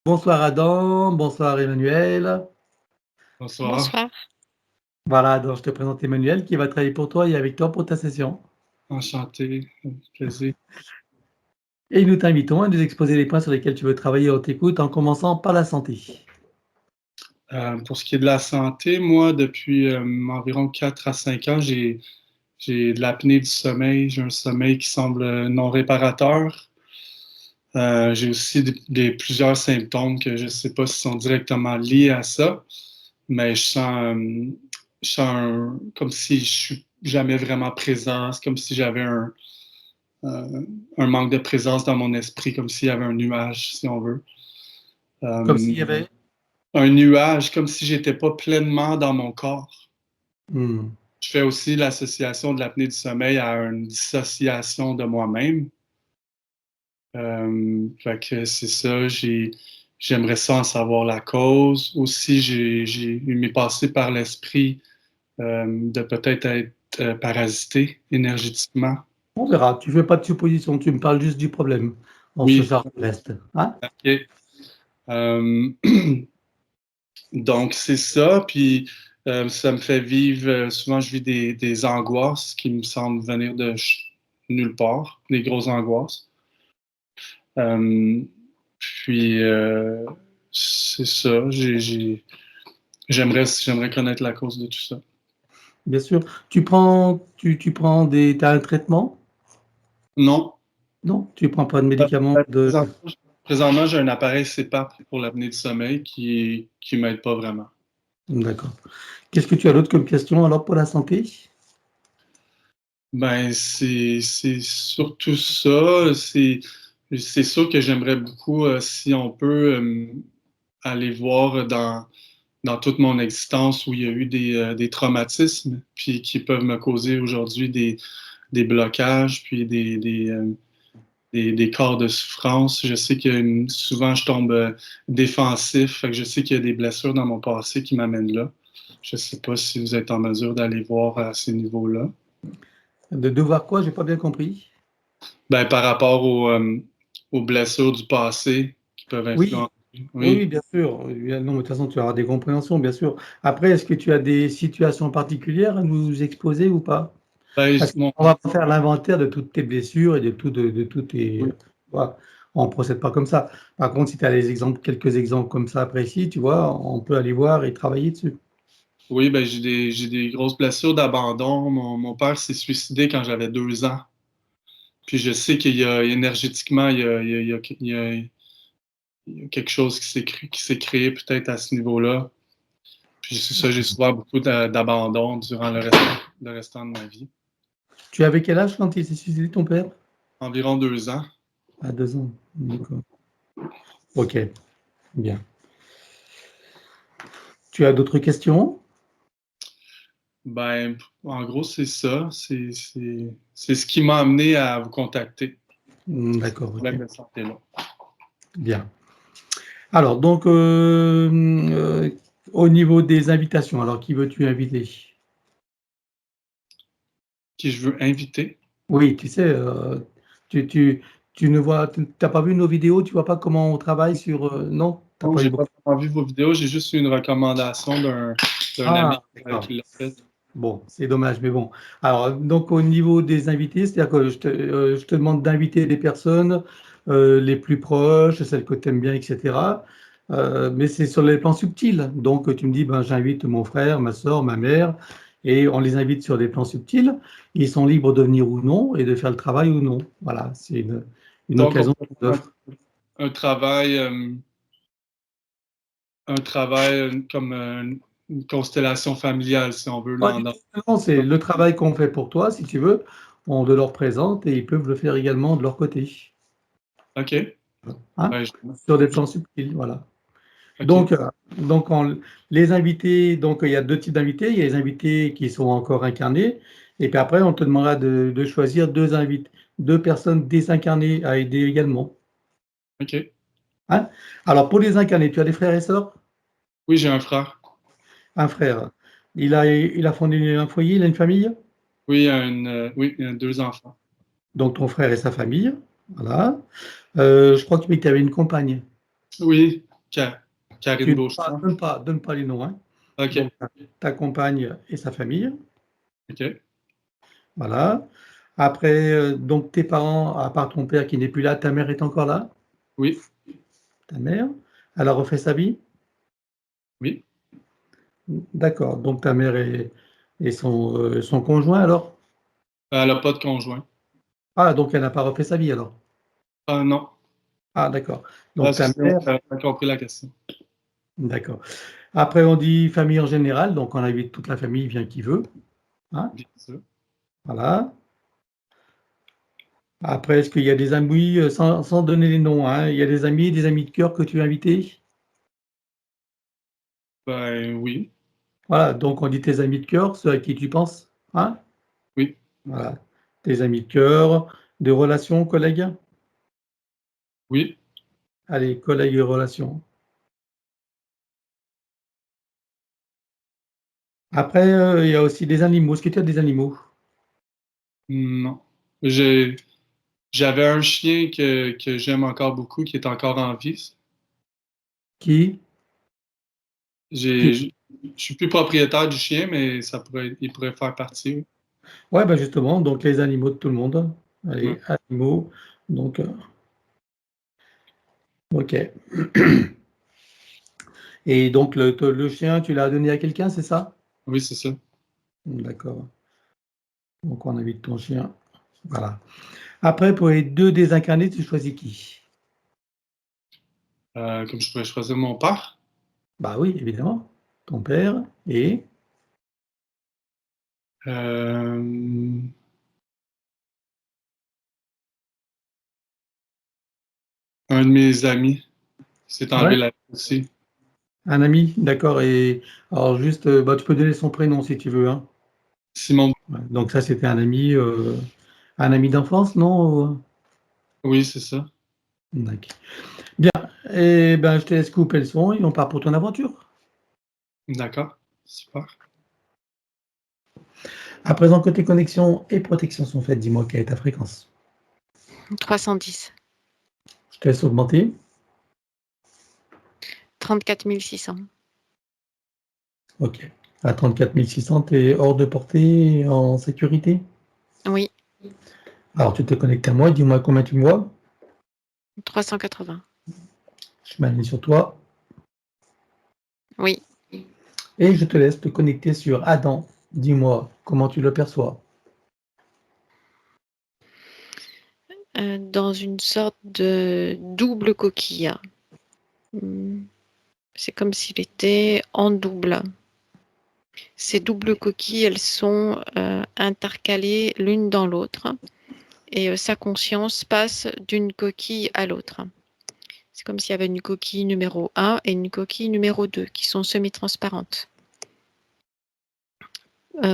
Bonsoir Adam, bonsoir Emmanuel. Bonsoir, Bonsoir. Voilà, donc je te présente Emmanuel qui va travailler pour toi et avec toi pour ta session. enchanté, plaisir. Et nous t'invitons à nous exposer les points sur lesquels tu veux travailler. On t'écoute en commençant par la santé. Pour ce qui est de la santé, moi, depuis environ 4 à 5 ans, j'ai de l'apnée du sommeil. J'ai un sommeil qui semble non réparateur. J'ai aussi plusieurs symptômes que je ne sais pas si sont directement liés à ça, mais je sens comme si je suis jamais vraiment présent. C'est comme si j'avais un manque de présence dans mon esprit, comme s'il y avait un nuage, si on veut. Comme Euh, s'il y avait... un nuage, comme si j'étais pas pleinement dans mon corps. Hmm. Je fais aussi l'association de l'apnée du sommeil à une dissociation de moi-même. Fait que c'est ça, j'aimerais ça en savoir la cause. Aussi, il m'est passé par l'esprit de peut-être être parasité énergétiquement. On verra, tu ne fais pas de supposition, tu me parles juste du problème. On se Oui, charge du reste. Hein? ok. Euh, Donc, c'est ça. Puis, ça me fait vivre, souvent, je vis des angoisses qui me semblent venir de nulle part, des grosses angoisses. Euh, puis, c'est ça. J'aimerais connaître la cause de tout ça. Bien sûr. Tu prends t'as un traitement? Non. Non, tu ne prends pas de médicaments de... Présentement, j'ai un appareil CPAP pour l'apnée du sommeil qui m'aide pas vraiment. D'accord. Qu'est-ce que tu as d'autre comme question alors pour la santé? Ben, c'est surtout ça. C'est sûr que j'aimerais beaucoup, si on peut, aller voir dans toute mon existence où il y a eu des traumatismes, puis qui peuvent me causer aujourd'hui des blocages, puis des corps de souffrance. Je sais que souvent je tombe défensif, fait que je sais qu'il y a des blessures dans mon passé qui m'amènent là. Je ne sais pas si vous êtes en mesure d'aller voir à ces niveaux-là. De devoir quoi? J'ai pas bien compris. Ben, par rapport aux blessures du passé qui peuvent Oui, influencer. oui, oui, Oui. bien sûr. Non, mais de toute façon, tu auras des compréhensions, bien sûr. Après, est-ce que tu as des situations particulières à nous exposer ou pas? Ben, Parce qu'on va pas faire l'inventaire de toutes tes blessures et de tous tes... oui, Voilà. On ne procède pas comme ça. Par contre, si tu as des exemples, quelques exemples comme ça précis, tu vois, on peut aller voir et travailler dessus. oui, ben, j'ai des grosses blessures d'abandon. Mon père s'est suicidé quand j'avais 2 ans. Puis je sais qu'il y a énergétiquement, il y a quelque chose qui s'est créé peut-être à ce niveau-là. Puis c'est ça, j'ai souvent beaucoup d'abandon durant le restant de ma vie. Tu avais quel âge quand il s'est suicidé, ton père? Environ 2 ans. À 2 ans. D'accord. Ok, bien. Tu as d'autres questions? Ben, en gros, c'est ça. C'est ce qui m'a amené à vous contacter. D'accord, ok. Problème de santé là. Bien. Alors, donc, au niveau des invitations, alors qui veux-tu inviter? Qui je veux inviter. Oui, tu sais, tu, tu, tu ne vois, tu n'as pas vu nos vidéos, tu vois pas comment on travaille sur... non, tu n'as Non, pas eu j'ai beaucoup. pas vraiment vu vos vidéos, j'ai juste eu une recommandation d'un ami Ah, d'accord. qui l'a fait. Bon, c'est dommage, mais bon. Alors, donc, au niveau des invités, c'est-à-dire que je te demande d'inviter des personnes les plus proches, celles que tu aimes bien, etc. Mais c'est sur les plans subtils. Donc, tu me dis, ben, j'invite mon frère, ma soeur, ma mère, et on les invite sur des plans subtils. Ils sont libres de venir ou non et de faire le travail ou non. Voilà, c'est une Donc, on occasion peut qu'on faire offre. un travail, comme une constellation familiale, si on veut, Pas du tout, non, c'est le travail qu'on fait pour toi, si tu veux. On le leur présente et ils peuvent le faire également de leur côté. OK. Hein, Ben, sur des plans subtils, voilà. OK. Donc, les invités, donc il y a deux types d'invités. Il y a les invités qui sont encore incarnés, et puis après, on te demandera de choisir deux invités, deux personnes désincarnées à aider également. OK. Hein. Alors, pour les incarnés, tu as des frères et sœurs? Oui, j'ai un frère. Un frère. Il a fondé un foyer, il a une famille? Oui, oui, il a 2 enfants. Donc, ton frère et sa famille. Voilà. Je crois que tu avais une compagne. Oui, Karine Beauchamp. Donne pas les noms, hein. OK. Donc, ta compagne et sa famille. OK. Voilà. Après, donc tes parents, à part ton père qui n'est plus là, ta mère est encore là? Oui. Ta mère? Elle a refait sa vie? Oui. D'accord. Donc ta mère et son conjoint alors? Elle n'a pas de conjoint. Ah, donc elle n'a pas refait sa vie alors? Ah non. Ah, d'accord. Ah, Donc ta excusez-moi, mère, je n'avais pas compris la question. d'accord. Après, on dit famille en général, donc on invite toute la famille, vient qui veut. Hein? Bien sûr. Voilà. Après, est-ce qu'il y a des amis, sans donner les noms, hein, il y a des amis de cœur que tu as invités? Ben oui. Voilà, donc on dit tes amis de cœur, ceux à qui tu penses. Hein? Oui. Voilà. Tes amis de cœur, de relations, collègues? Oui. Allez, collègues et relations. Après, il y a aussi des animaux. Est-ce que tu as des animaux? Non. J'avais un chien que j'aime encore beaucoup, qui est encore en vie. Qui? Qui? Je suis plus propriétaire du chien, mais il pourrait faire partie. Oui. Ouais, bah justement, donc les animaux de tout le monde. Ouais. Allez, animaux. Donc, ok. Et donc le chien, tu l'as donné à quelqu'un, c'est ça? Oui, c'est ça. D'accord. Donc on invite ton chien. Voilà. Après, pour les deux désincarnés, tu choisis qui? Comme je pourrais choisir mon père. Bah oui, évidemment. Ton père et Euh, un de mes amis qui s'est enlevé ouais, la vie aussi. un ami, d'accord. Et alors juste, bah, tu peux donner son prénom si tu veux, hein. Simon. Ouais, donc ça, c'était un ami d'enfance, non? Oui, c'est ça. D'accord. Bien. Et ben, je te laisse couper le son et on part pour ton aventure. D'accord. Super. À présent, côté connexion et protection sont faites, dis-moi quelle est ta fréquence. 310. Je te laisse augmenter. 34 600. Ok. À 34 600, tu es hors de portée, en sécurité. Oui, Alors, tu te connectes à moi, dis-moi combien tu me vois. 380. Je m'aligne sur toi Oui. et je te laisse te connecter sur Adam. Dis-moi comment tu le perçois. Dans une sorte de double coquille. C'est comme s'il était en double. Ces doubles coquilles, elles sont intercalées l'une dans l'autre et sa conscience passe d'une coquille à l'autre. C'est comme s'il y avait une coquille numéro 1 et une coquille numéro 2 qui sont semi-transparentes.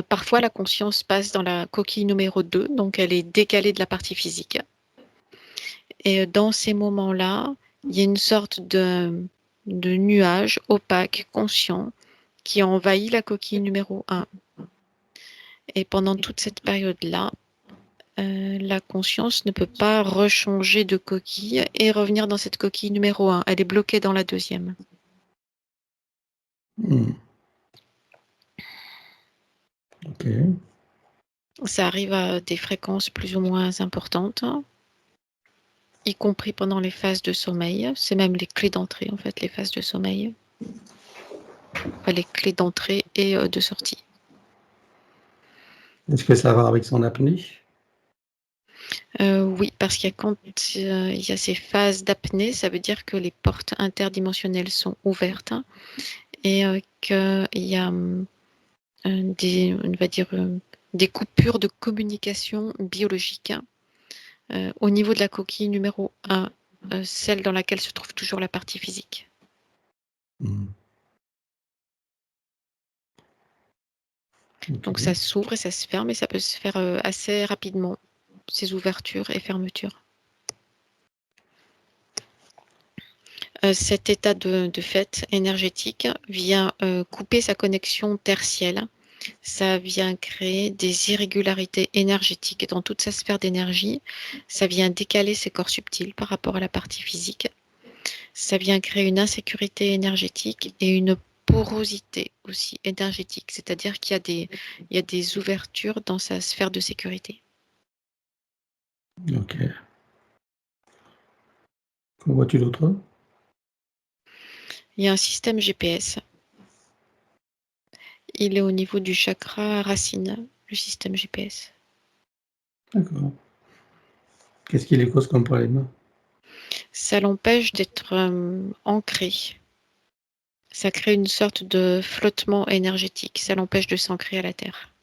Parfois, la conscience passe dans la coquille numéro 2, donc elle est décalée de la partie physique. Et dans ces moments-là, il y a une sorte de nuage opaque, conscient, qui envahit la coquille numéro 1. Et pendant toute cette période-là, la conscience ne peut pas rechanger de coquille et revenir dans cette coquille numéro 1. Elle est bloquée dans la deuxième. Ok. Ça arrive à des fréquences plus ou moins importantes, y compris pendant les phases de sommeil. C'est même les clés d'entrée, en fait, les phases de sommeil. Enfin, les clés d'entrée et de sortie. Est-ce que ça va avec son apnée? Oui, parce qu'il y a quand il y a ces phases d'apnée, ça veut dire que les portes interdimensionnelles sont ouvertes et qu'il y a on va dire, des coupures de communication biologique au niveau de la coquille numéro 1, celle dans laquelle se trouve toujours la partie physique. Okay. Donc ça s'ouvre et ça se ferme et ça peut se faire assez rapidement, ces ouvertures et fermetures. Cet état de fait énergétique vient couper sa connexion tertielle. Ça vient créer des irrégularités énergétiques dans toute sa sphère d'énergie. Ça vient décaler ses corps subtils par rapport à la partie physique. Ça vient créer une insécurité énergétique et une porosité aussi énergétique, c'est-à-dire qu'il y a des ouvertures dans sa sphère de sécurité. Ok. Qu'en vois-tu d'autre? Il y a un système GPS. Il est au niveau du chakra racine, le système GPS. D'accord. Qu'est-ce qui les cause comme problème? Ça l'empêche d'être ancré. Ça crée une sorte de flottement énergétique. Ça l'empêche de s'ancrer à la Terre.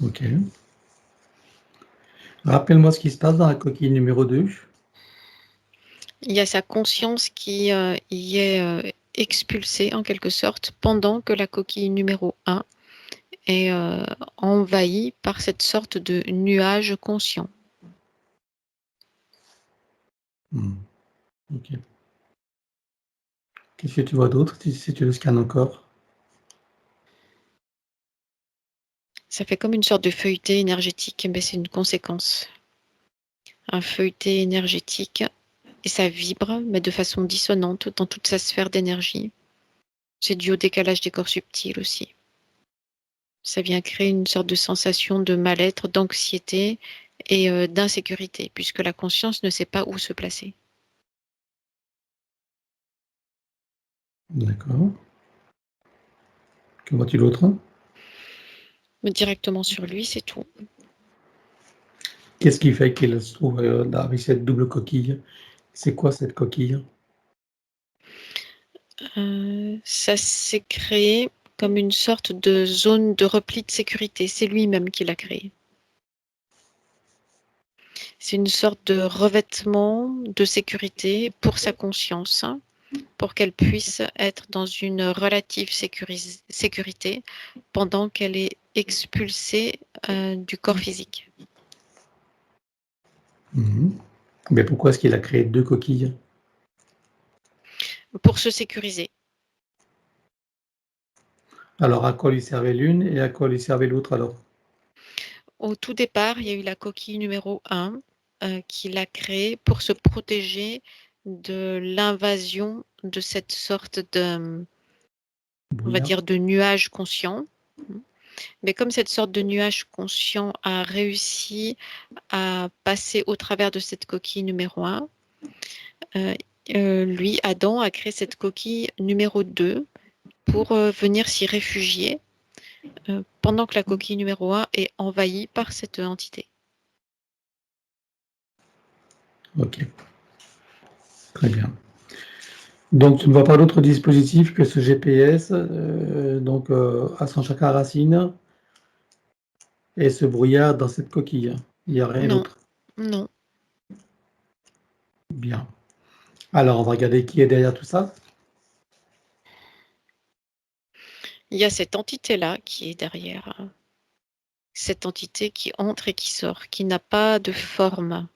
Ok. Rappelle-moi ce qui se passe dans la coquille numéro 2. Il y a sa conscience qui y est expulsée en quelque sorte pendant que la coquille numéro 1 est envahie par cette sorte de nuage conscient. Ok. Qu'est-ce que tu vois d'autre si tu le scannes encore? Ça fait comme une sorte de feuilleté énergétique, mais c'est une conséquence. Un feuilleté énergétique, et ça vibre, mais de façon dissonante dans toute sa sphère d'énergie. C'est dû au décalage des corps subtils aussi. Ça vient créer une sorte de sensation de mal-être, d'anxiété et d'insécurité, puisque la conscience ne sait pas où se placer. D'accord. Que vois-tu d'autre? Mais directement sur lui, c'est tout. Qu'est-ce qui fait qu'il se trouve avec cette double coquille? C'est quoi cette coquille? Ça s'est créé comme une sorte de zone de repli de sécurité. C'est lui-même qui l'a créé. C'est une sorte de revêtement de sécurité pour sa conscience, pour qu'elle puisse être dans une relative sécurité pendant qu'elle est expulsée du corps physique. Mais pourquoi est-ce qu'il a créé 2 coquilles? Pour se sécuriser. Alors à quoi lui servait l'une et à quoi lui servait l'autre alors? Au tout départ, il y a eu la coquille numéro 1 qu'il a créée pour se protéger de l'invasion de cette sorte de, on va Brouillard? dire, de nuage conscient. Mais comme cette sorte de nuage conscient a réussi à passer au travers de cette coquille numéro 1, lui, Adam, a créé cette coquille numéro 2 pour venir s'y réfugier pendant que la coquille numéro 1 est envahie par cette entité. Ok, très bien. Donc tu ne vois pas d'autre dispositif que ce GPS à son chakra racine et ce brouillard dans cette coquille. Il n'y a rien Non, d'autre. non. Bien. Alors on va regarder qui est derrière tout ça. Il y a cette entité-là qui est derrière. Cette entité qui entre et qui sort, qui n'a pas de forme.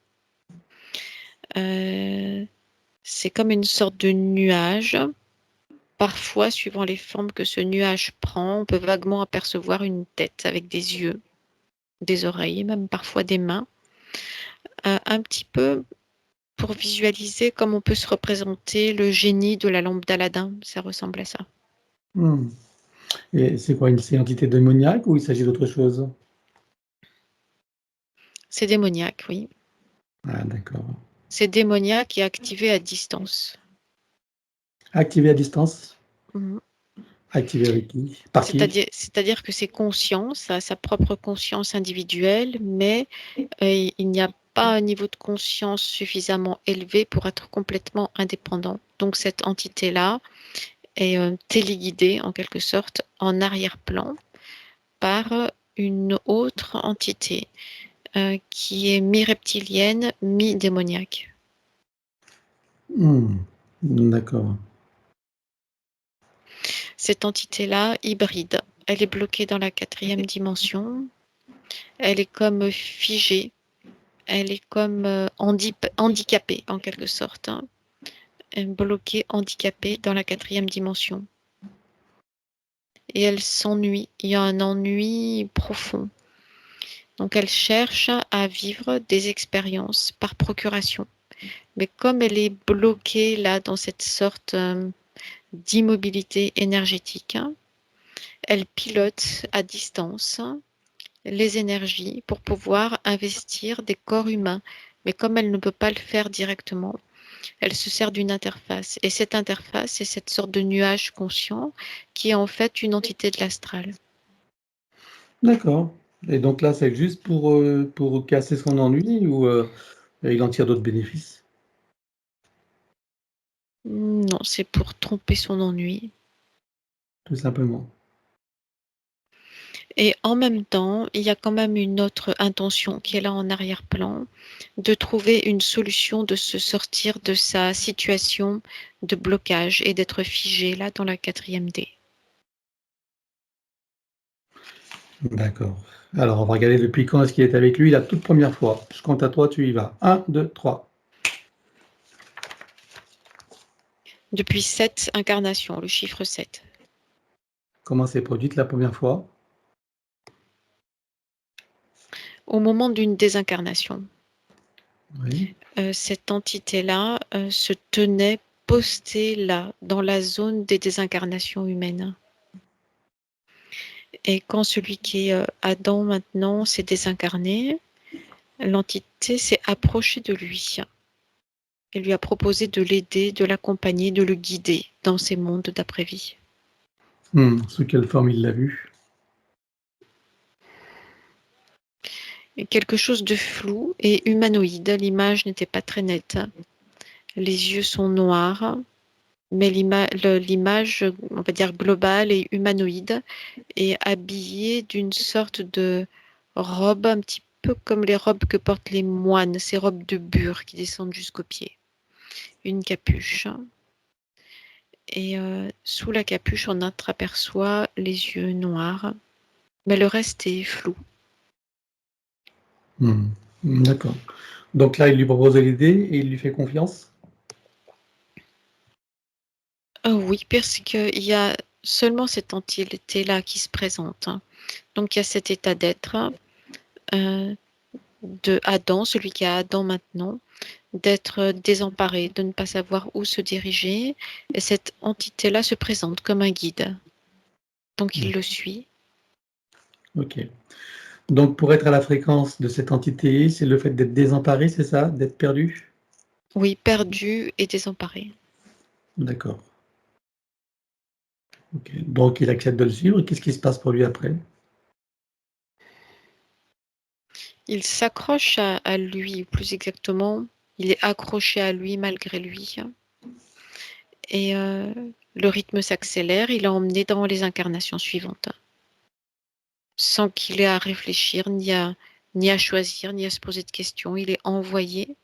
C'est comme une sorte de nuage. Parfois, suivant les formes que ce nuage prend, on peut vaguement apercevoir une tête avec des yeux, des oreilles, même parfois des mains. Un petit peu pour visualiser comme on peut se représenter le génie de la lampe d'Aladin. Ça ressemble à ça. Et c'est quoi, c'est une entité démoniaque ou il s'agit d'autre chose? C'est démoniaque, oui. Ah d'accord. C'est démoniaque et activé à distance. Activé à distance? Mhm. Activé avec qui? Par qui? C'est-à-dire que c'est conscient, ça a sa propre conscience individuelle, mais il n'y a pas un niveau de conscience suffisamment élevé pour être complètement indépendant. Donc cette entité-là est téléguidée en quelque sorte en arrière-plan par une autre entité qui est mi-reptilienne, mi-démoniaque. D'accord. Cette entité-là, hybride, elle est bloquée dans la 4e dimension, elle est comme figée, elle est comme handicapée en quelque sorte, hein. Bloquée, handicapée dans la 4e dimension. Et elle s'ennuie, il y a un ennui profond. Donc elle cherche à vivre des expériences par procuration. mais comme elle est bloquée là dans cette sorte d'immobilité énergétique, elle pilote à distance les énergies pour pouvoir investir des corps humains. Mais comme elle ne peut pas le faire directement, elle se sert d'une interface. Et cette interface, c'est cette sorte de nuage conscient qui est en fait une entité de l'astral. D'accord. Et donc là, c'est juste pour casser son ennui ou il en tire d'autres bénéfices? Non, c'est pour tromper son ennui. Tout simplement. Et en même temps, il y a quand même une autre intention qui est là en arrière-plan, de trouver une solution, de se sortir de sa situation de blocage et d'être figé là dans la 4e D. D'accord. Alors, on va regarder depuis quand est-ce qu'il est avec lui la toute première fois. Je compte à 3, tu y vas. 1, 2, 3. Depuis 7 incarnations, le chiffre 7. Comment s'est produite la première fois? Au moment d'une désincarnation, Oui. cette entité-là se tenait postée là, dans la zone des désincarnations humaines. Et quand celui qui est Adam maintenant s'est désincarné, l'entité s'est approchée de lui et lui a proposé de l'aider, de l'accompagner, de le guider dans ces mondes d'après-vie. Sous quelle forme il l'a vu? Et quelque chose de flou et humanoïde, l'image n'était pas très nette. Les yeux sont noirs, mais l'image, on va dire globale et humanoïde, est habillée d'une sorte de robe, un petit peu comme les robes que portent les moines, ces robes de bure qui descendent jusqu'aux pieds. Une capuche. Et sous la capuche, on entreaperçoit les yeux noirs, mais le reste est flou. D'accord. Donc là, il lui propose de l'aider et il lui fait confiance? Oui, parce qu'il y a seulement cette entité-là qui se présente. Donc il y a cet état d'être de Adam, celui qui a Adam maintenant, d'être désemparé, de ne pas savoir où se diriger. Et cette entité-là se présente comme un guide. Donc il le suit. Ok. Donc pour être à la fréquence de cette entité, c'est le fait d'être désemparé, c'est ça? D'être perdu? Oui, perdu et désemparé. D'accord. Ok. Donc il accepte de le suivre. Qu'est-ce qui se passe pour lui après? Il s'accroche à lui, ou plus exactement, il est accroché à lui malgré lui. Et le rythme s'accélère, il est emmené dans les incarnations suivantes. Sans qu'il ait à réfléchir, ni à choisir, ni à se poser de questions. Il est envoyé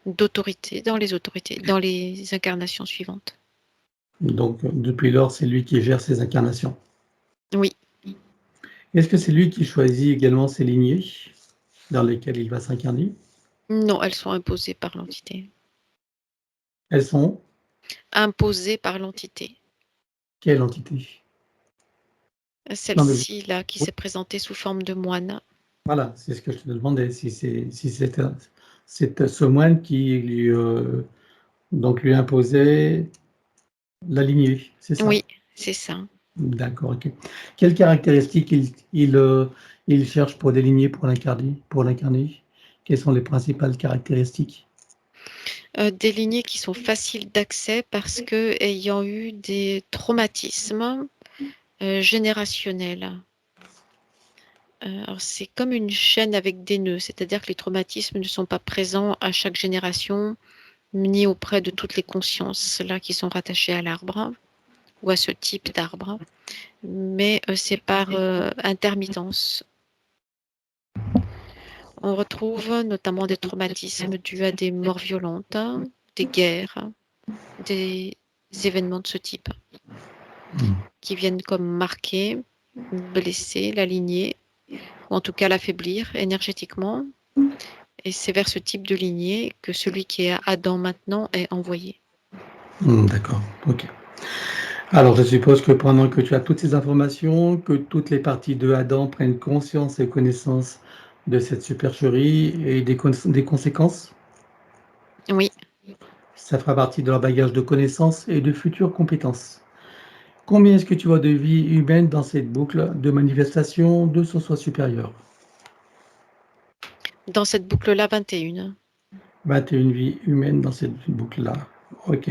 d'autorité dans les incarnations suivantes. Donc depuis lors, c'est lui qui gère ses incarnations. Oui. Est-ce que c'est lui qui choisit également ses lignées dans lesquelles il va s'incarner? Non, elles sont imposées par l'entité. Elles sont? Imposées par l'entité. Quelle entité? Non, mais Celle-ci, là, qui oui, s'est présentée sous forme de moine. voilà, c'est ce que je te demandais, si c'était ce moine qui lui imposait la lignée, c'est ça? Oui, c'est ça. D'accord, ok. Quelles caractéristiques il cherche pour déligner, pour l'incarner? Quelles sont les principales caractéristiques? Des lignées qui sont faciles d'accès parce que ayant eu des traumatismes générationnels. Alors c'est comme une chaîne avec des nœuds, c'est-à-dire que les traumatismes ne sont pas présents à chaque génération, ni auprès de toutes les consciences là qui sont rattachées à l'arbre ou à ce type d'arbre, mais c'est par intermittence. On retrouve notamment des traumatismes dus à des morts violentes, des guerres, des événements de ce type, qui viennent comme marquer, blesser la lignée, ou en tout cas l'affaiblir énergétiquement. Et c'est vers ce type de lignée que celui qui est Adam maintenant est envoyé. D'accord, ok. Alors, je suppose que pendant que tu as toutes ces informations, que toutes les parties de Adam prennent conscience et connaissance de cette supercherie et des conséquences? Oui, Ça fera partie de leur bagage de connaissances et de futures compétences. Combien est-ce que tu vois de vies humaines dans cette boucle de manifestation de ce soi supérieur? dans cette boucle-là, 21. 21 vies humaines dans cette boucle-là. Ok.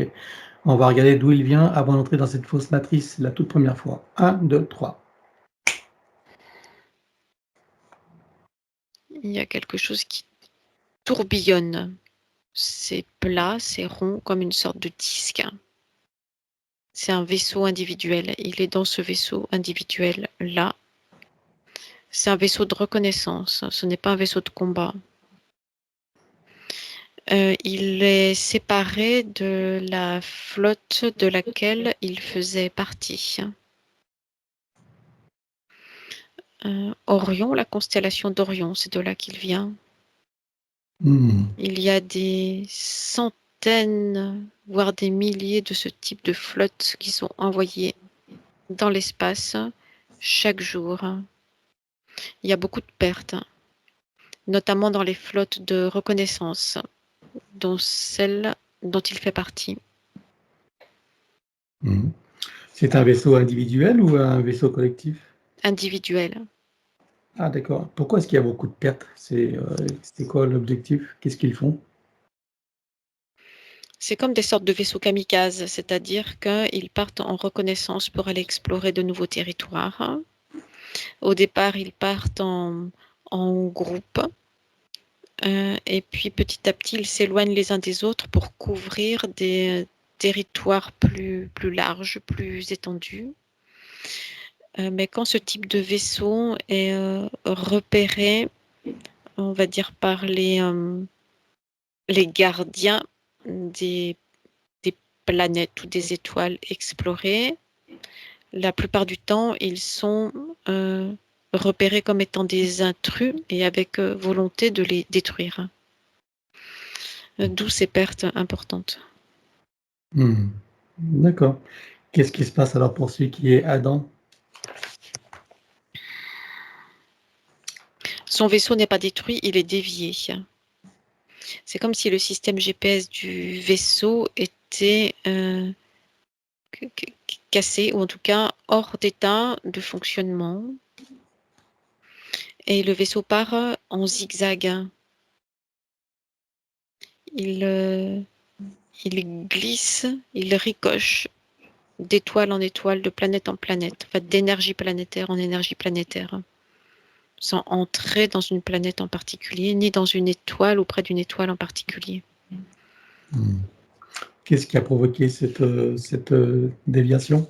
On va regarder d'où il vient avant d'entrer dans cette fausse matrice la toute première fois. 1, 2, 3. Il y a quelque chose qui tourbillonne. C'est plat, c'est rond, comme une sorte de disque. C'est un vaisseau individuel. Il est dans ce vaisseau individuel-là. C'est un vaisseau de reconnaissance. Ce n'est pas un vaisseau de combat. Il est séparé de la flotte de laquelle il faisait partie. Orion, la constellation d'Orion, c'est de là qu'il vient. Il y a des centaines, voire des milliers de ce type de flottes qui sont envoyées dans l'espace chaque jour. Il y a beaucoup de pertes, notamment dans les flottes de reconnaissance, dont celle dont il fait partie. C'est un vaisseau individuel ou un vaisseau collectif? Individuel. Ah d'accord. Pourquoi est-ce qu'il y a beaucoup de pertes? C'est quoi l'objectif? Qu'est-ce qu'ils font? C'est comme des sortes de vaisseaux kamikazes, c'est-à-dire qu'ils partent en reconnaissance pour aller explorer de nouveaux territoires. Au départ, ils partent en groupe. Et puis petit à petit, ils s'éloignent les uns des autres pour couvrir des territoires plus larges, plus étendus. Mais quand ce type de vaisseau est repéré, on va dire par les gardiens des planètes ou des étoiles explorées, la plupart du temps, ils sont repérés comme étant des intrus et avec volonté de les détruire. D'où ces pertes importantes. D'accord. Qu'est-ce qui se passe alors pour celui qui est Adam? Son vaisseau n'est pas détruit, il est dévié. C'est comme si le système GPS du vaisseau était cassé, ou en tout cas hors d'état de fonctionnement. Et le vaisseau part en zigzag. Il glisse, il ricoche d'étoile en étoile, de planète en planète, en fait, d'énergie planétaire en énergie planétaire, sans entrer dans une planète en particulier, ni dans une étoile ou près d'une étoile en particulier. Qu'est-ce qui a provoqué cette déviation?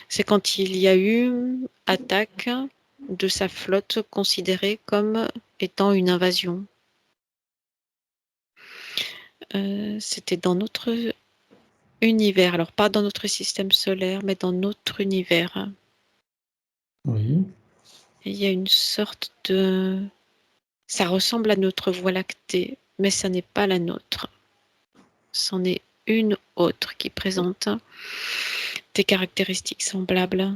C'est quand il y a eu attaque de sa flotte considérée comme étant une invasion. C'était dans notre univers, alors pas dans notre système solaire, mais dans notre univers. Oui. Et il y a une sorte de... Ça ressemble à notre Voie lactée, mais ça n'est pas la nôtre. C'en est une autre qui présente des caractéristiques semblables.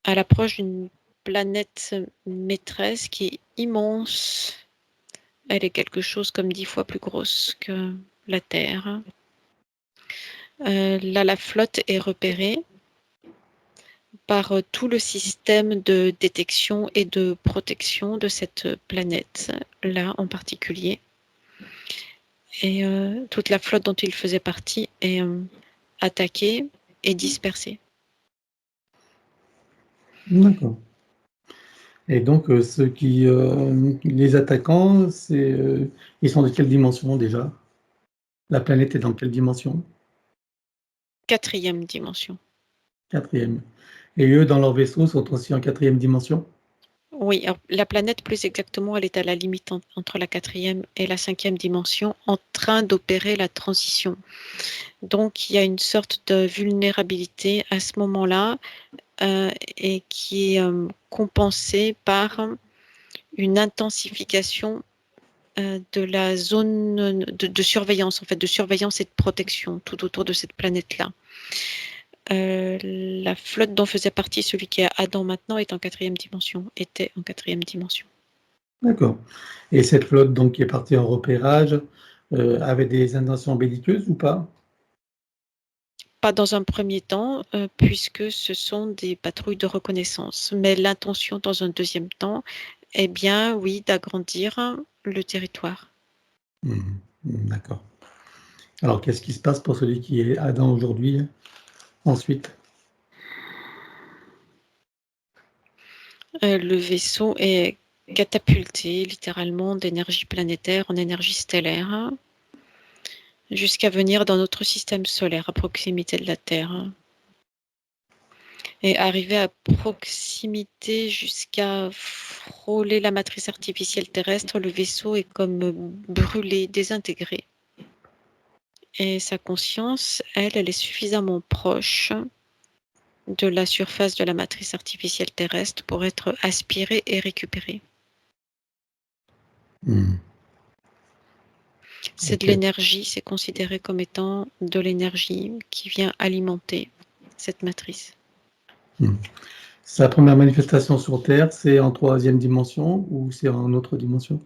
À l'approche d'une planète maîtresse qui est immense. Elle est quelque chose comme 10 fois plus grosse que la Terre. Là, la flotte est repérée par tout le système de détection et de protection de cette planète-là en particulier. Et toute la flotte dont il faisait partie est attaquée et dispersée. D'accord. Et donc, les attaquants, ils sont de quelle dimension déjà? La planète est dans quelle dimension? 4e dimension. 4e. Et eux, dans leur vaisseau, sont aussi en 4e dimension? Oui, alors, la planète, plus exactement, elle est à la limite entre la 4e et la 5e dimension, en train d'opérer la transition. Donc, il y a une sorte de vulnérabilité à ce moment-là et qui est compensée par une intensification de la zone de surveillance, en fait, de surveillance et de protection tout autour de cette planète-là. La flotte dont faisait partie celui qui est Adam maintenant est en 4e dimension, était en 4e dimension. D'accord. Et cette flotte donc qui est partie en repérage, avait des intentions belliqueuses ou pas? Pas dans un premier temps, puisque ce sont des patrouilles de reconnaissance. Mais l'intention dans un deuxième temps, eh bien, oui, d'agrandir le territoire. Mmh. D'accord. Alors qu'est-ce qui se passe pour celui qui est Adam aujourd'hui, ensuite? Le vaisseau est catapulté littéralement d'énergie planétaire en énergie stellaire, jusqu'à venir dans notre système solaire à proximité de la Terre. Et arriver à proximité jusqu'à frôler la matrice artificielle terrestre, le vaisseau est comme brûlé, désintégré. Et sa conscience, elle est suffisamment proche de la surface de la matrice artificielle terrestre pour être aspirée et récupérée. Mmh. C'est de OK. l'énergie, c'est considéré comme étant de l'énergie qui vient alimenter cette matrice. Mmh. Sa première manifestation sur Terre, c'est en troisième dimension ou c'est en autre dimension?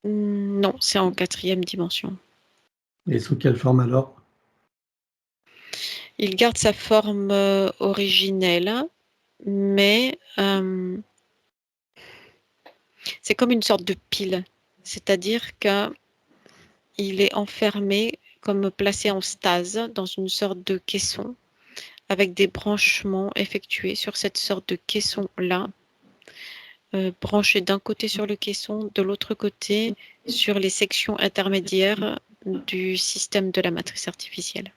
Non, c'est en 4e dimension. Et sous quelle forme alors? Il garde sa forme originelle, mais c'est comme une sorte de pile. C'est-à-dire qu'il est enfermé, comme placé en stase, dans une sorte de caisson, avec des branchements effectués sur cette sorte de caisson-là, branché d'un côté sur le caisson, de l'autre côté sur les sections intermédiaires du système de la matrice artificielle.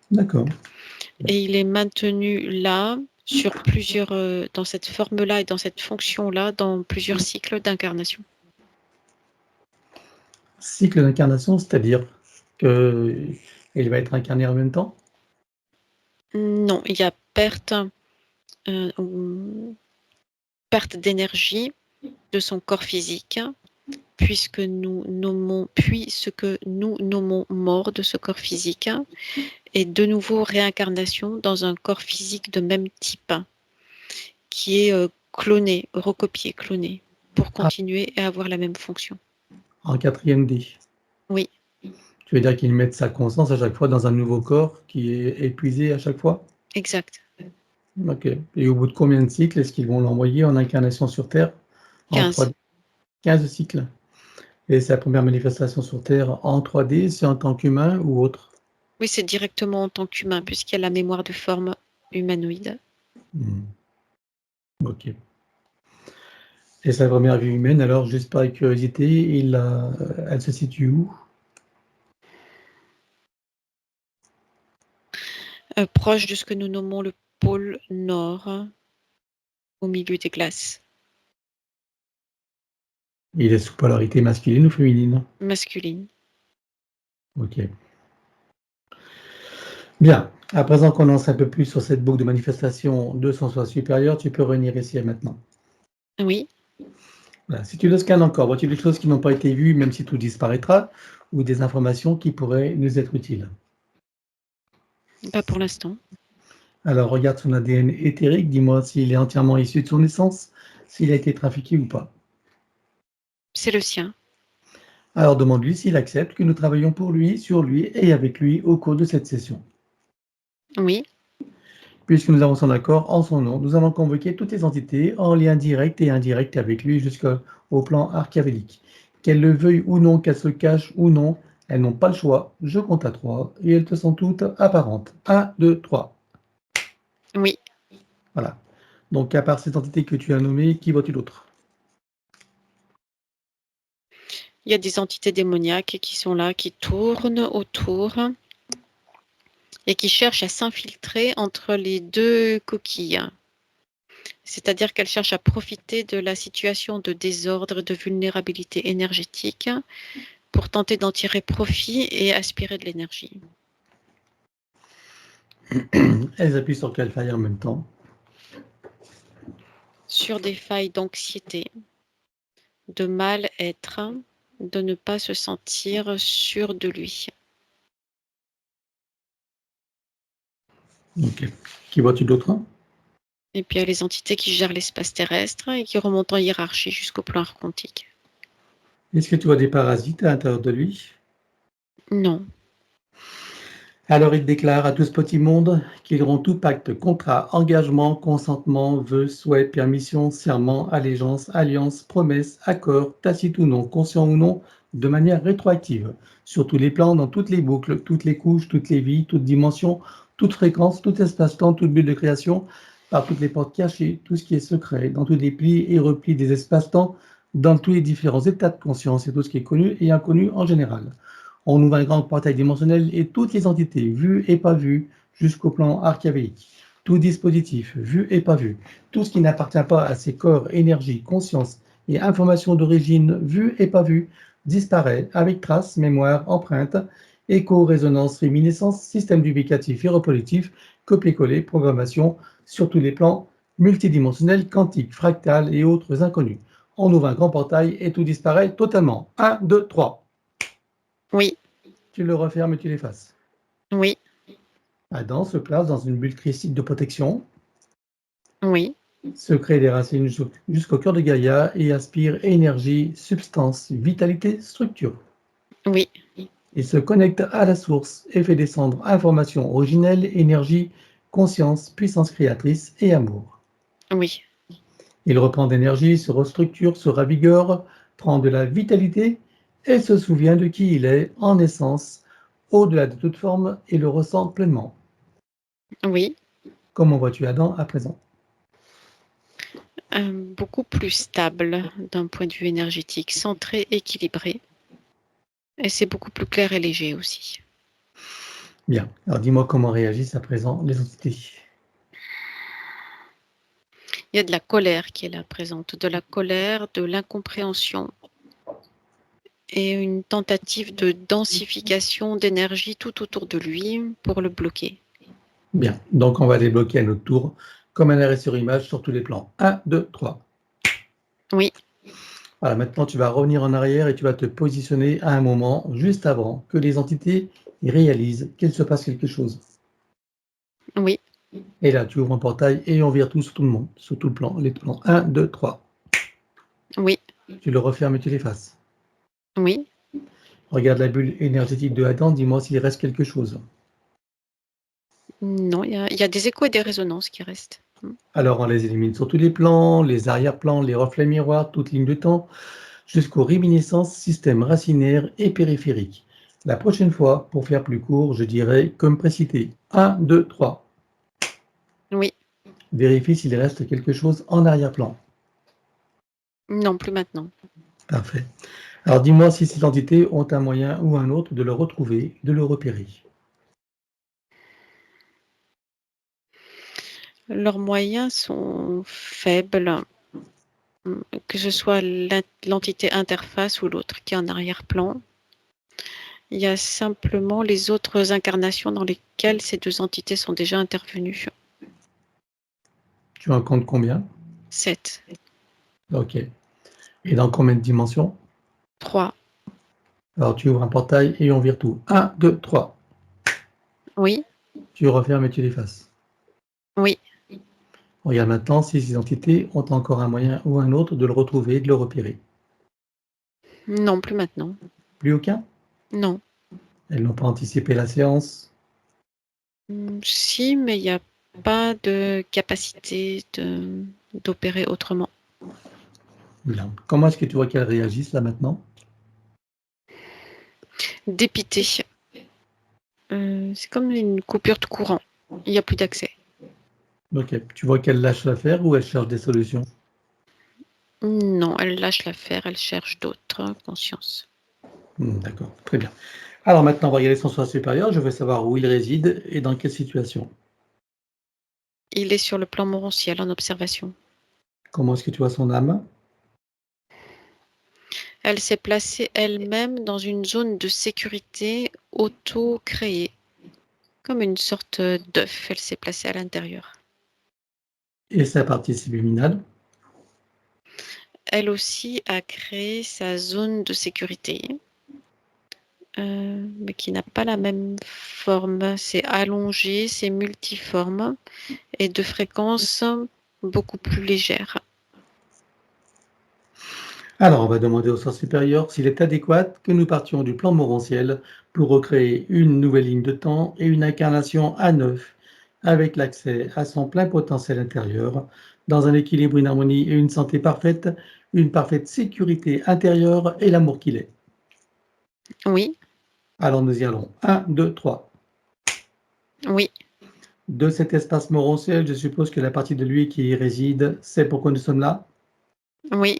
D'accord. Et il est maintenu là, sur plusieurs, dans cette forme-là et dans cette fonction-là, dans plusieurs cycles d'incarnation. Cycle d'incarnation, c'est-à-dire qu'il va être incarné en même temps? Non, il y a perte d'énergie de son corps physique, puis ce que nous nommons mort de ce corps physique, et de nouveau réincarnation dans un corps physique de même type, qui est cloné, recopié, cloné, pour Ah, continuer et avoir la même fonction. en 4e D. Oui, Tu veux dire qu'ils mettent sa conscience à chaque fois dans un nouveau corps qui est épuisé à chaque fois? exact. OK. Et au bout de combien de cycles est-ce qu'ils vont l'envoyer en incarnation sur Terre? En 3 15. D? 15 cycles. Et sa première manifestation sur Terre en 3D, c'est en tant qu'humain ou autre? Oui, c'est directement en tant qu'humain, puisqu'il y a la mémoire de forme humanoïde. Mmh. OK. Et sa première vie humaine, alors, juste par curiosité, elle se situe où? Proche de ce que nous nommons le pôle Nord, au milieu des glaces, Il est sous polarité masculine ou féminine? masculine. OK. Bien. À présent qu'on en sait un peu plus sur cette boucle de manifestation de son soi supérieur, tu peux revenir ici et maintenant. Oui, Voilà. Si tu le scannes encore, vois-tu des choses qui n'ont pas été vues, même si tout disparaîtra, ou des informations qui pourraient nous être utiles? pas pour l'instant. Alors regarde son ADN éthérique, dis-moi s'il est entièrement issu de son essence, s'il a été trafiqué ou pas. C'est le sien. Alors demande-lui s'il accepte que nous travaillions pour lui, sur lui et avec lui au cours de cette session. Oui, Puisque nous avons son accord en son nom, nous allons convoquer toutes les entités en lien direct et indirect avec lui jusqu'au plan archiavélique. Qu'elles le veuillent ou non, qu'elles se cachent ou non, elles n'ont pas le choix. Je compte à 3 et elles te sont toutes apparentes. 1, 2, 3. oui. Voilà. Donc à part cette entité que tu as nommée, qui vois-tu d'autre? Il y a des entités démoniaques qui sont là, qui tournent autour et qui cherchent à s'infiltrer entre les deux coquilles. C'est-à-dire qu'elles cherchent à profiter de la situation de désordre, de vulnérabilité énergétique pour tenter d'en tirer profit et aspirer de l'énergie. Elles appuient sur quelle faille en même temps? Sur des failles d'anxiété, de mal-être, de ne pas se sentir sûr de lui. Ok. Qui vois-tu d'autre? Et puis il y a les entités qui gèrent l'espace terrestre et qui remontent en hiérarchie jusqu'au plan archontique. Est-ce que tu vois des parasites à l'intérieur de lui? Non. Alors il déclare à tout ce petit monde qu'ils rompt tout pacte, contrat, engagement, consentement, vœu, souhait, permission, serment, allégeance, alliance, promesse, accord, tacite ou non, conscient ou non, de manière rétroactive, sur tous les plans, dans toutes les boucles, toutes les couches, toutes les vies, toutes dimensions, toute fréquence, tout espace-temps, toute bulle de création, par toutes les portes cachées, tout ce qui est secret, dans tous les plis et replis des espaces-temps, dans tous les différents états de conscience et tout ce qui est connu et inconnu en général. On ouvre un grand portail dimensionnel et toutes les entités, vues et pas vues, jusqu'au plan archaïque. Tout dispositif, vu et pas vu, tout ce qui n'appartient pas à ces corps, énergie, conscience et informations d'origine, vues et pas vues, disparaît avec traces, mémoire, empreinte, écho, résonance, réminiscence, système duplicatif et repositif, copier-coller, programmation, sur tous les plans multidimensionnels, quantiques, fractales et autres inconnus. On ouvre un grand portail et tout disparaît totalement. 1, 2, 3. Oui. Tu le refermes et tu l'effaces. Oui. Adam se place dans une bulle christique de protection, Oui. se crée des racines jusqu'au cœur de Gaïa et aspire énergie, substance, vitalité, structure. Oui. Il se connecte à la source et fait descendre information originelle, énergie, conscience, puissance créatrice et amour. Oui. Il reprend d'énergie, se restructure, se ravigore, prend de la vitalité et se souvient de qui il est en essence, au-delà de toute forme, et le ressent pleinement. Oui. Comment vois-tu Adam à présent? Beaucoup plus stable d'un point de vue énergétique, centré, équilibré. Et c'est beaucoup plus clair et léger aussi. Bien. Alors dis-moi comment réagissent à présent les entités. Il y a de la colère qui est là présente, de la colère, de l'incompréhension et une tentative de densification d'énergie tout autour de lui pour le bloquer. Bien. Donc on va les bloquer à notre tour, comme un arrêt sur image sur tous les plans. 1, 2, 3. Oui. Voilà, maintenant tu vas revenir en arrière et tu vas te positionner à un moment juste avant que les entités réalisent qu'il se passe quelque chose. Oui. Et là, tu ouvres un portail et on vire tout sur tout le monde, sur tout le plan, les plans. 1, 2, 3. Oui. Tu le refermes et tu l'effaces. Oui. Regarde la bulle énergétique de Adam, dis-moi s'il reste quelque chose. Non, il y a des échos et des résonances qui restent. Alors on les élimine sur tous les plans, les arrière-plans, les reflets miroirs, toute ligne de temps, jusqu'aux réminiscences, systèmes racinaires et périphériques. La prochaine fois, pour faire plus court, je dirais comme précité. 1, 2, 3. Oui. Vérifie s'il reste quelque chose en arrière-plan. Non, plus maintenant. Parfait. Alors dis-moi si ces entités ont un moyen ou un autre de le retrouver, de le repérer. Leurs moyens sont faibles, que ce soit l'entité interface ou l'autre qui est en arrière-plan. Il y a simplement les autres incarnations dans lesquelles ces deux entités sont déjà intervenues. Tu en comptes combien? 7. Ok. Et dans combien de dimensions? 3. Alors tu ouvres un portail et on vire tout. 1, 2, 3. Oui. Tu refermes et tu l'effaces. Oui. Regarde maintenant si ces entités ont encore un moyen ou un autre de le retrouver, de le repérer. Non, plus maintenant. Plus aucun? Non. Elles n'ont pas anticipé la séance. Si, mais il n'y a pas de capacité d'opérer autrement. Bien. Comment est-ce que tu vois qu'elles réagissent là maintenant? Dépité. C'est comme une coupure de courant. Il n'y a plus d'accès. Ok. Tu vois qu'elles lâchent l'affaire ou elles cherchent des solutions? Non, elle lâche l'affaire, elle cherche d'autres consciences. D'accord. Très bien. Alors maintenant, on va regarder son soi supérieur. Je veux savoir où il réside et dans quelle situation. Il est sur le plan morontiel en observation. Comment est-ce que tu vois son âme? Elle s'est placée elle-même dans une zone de sécurité auto-créée, comme une sorte d'œuf. Elle s'est placée à l'intérieur. Et sa partie subliminale? Elle aussi a créé sa zone de sécurité, mais qui n'a pas la même forme. C'est allongé, c'est multiforme et de fréquence beaucoup plus légère. Alors, on va demander au sens supérieur s'il est adéquat que nous partions du plan morantiel pour recréer une nouvelle ligne de temps et une incarnation à neuf, avec l'accès à son plein potentiel intérieur, dans un équilibre, une harmonie et une santé parfaite, une parfaite sécurité intérieure et l'amour qu'il est. Oui, Alors, nous y allons. 1, 2, 3. oui, De cet espace morantiel, je suppose que la partie de lui qui y réside, c'est pourquoi nous sommes là. oui,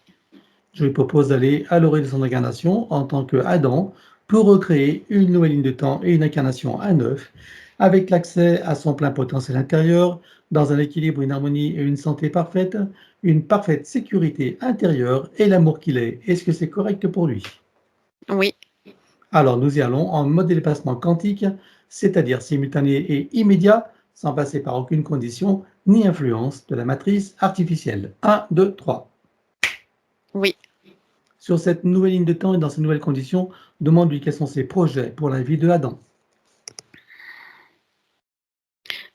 Je lui propose d'aller à l'orée de son incarnation en tant que Adam pour recréer une nouvelle ligne de temps et une incarnation à neuf, avec l'accès à son plein potentiel intérieur, dans un équilibre, une harmonie et une santé parfaite, une parfaite sécurité intérieure et l'amour qu'il est. Est-ce que c'est correct pour lui? oui. Alors nous y allons en mode dépassement quantique, c'est-à-dire simultané et immédiat, sans passer par aucune condition ni influence de la matrice artificielle. 1, 2, 3. Oui. Sur cette nouvelle ligne de temps et dans ces nouvelles conditions, demande-lui quels sont ses projets pour la vie de Adam.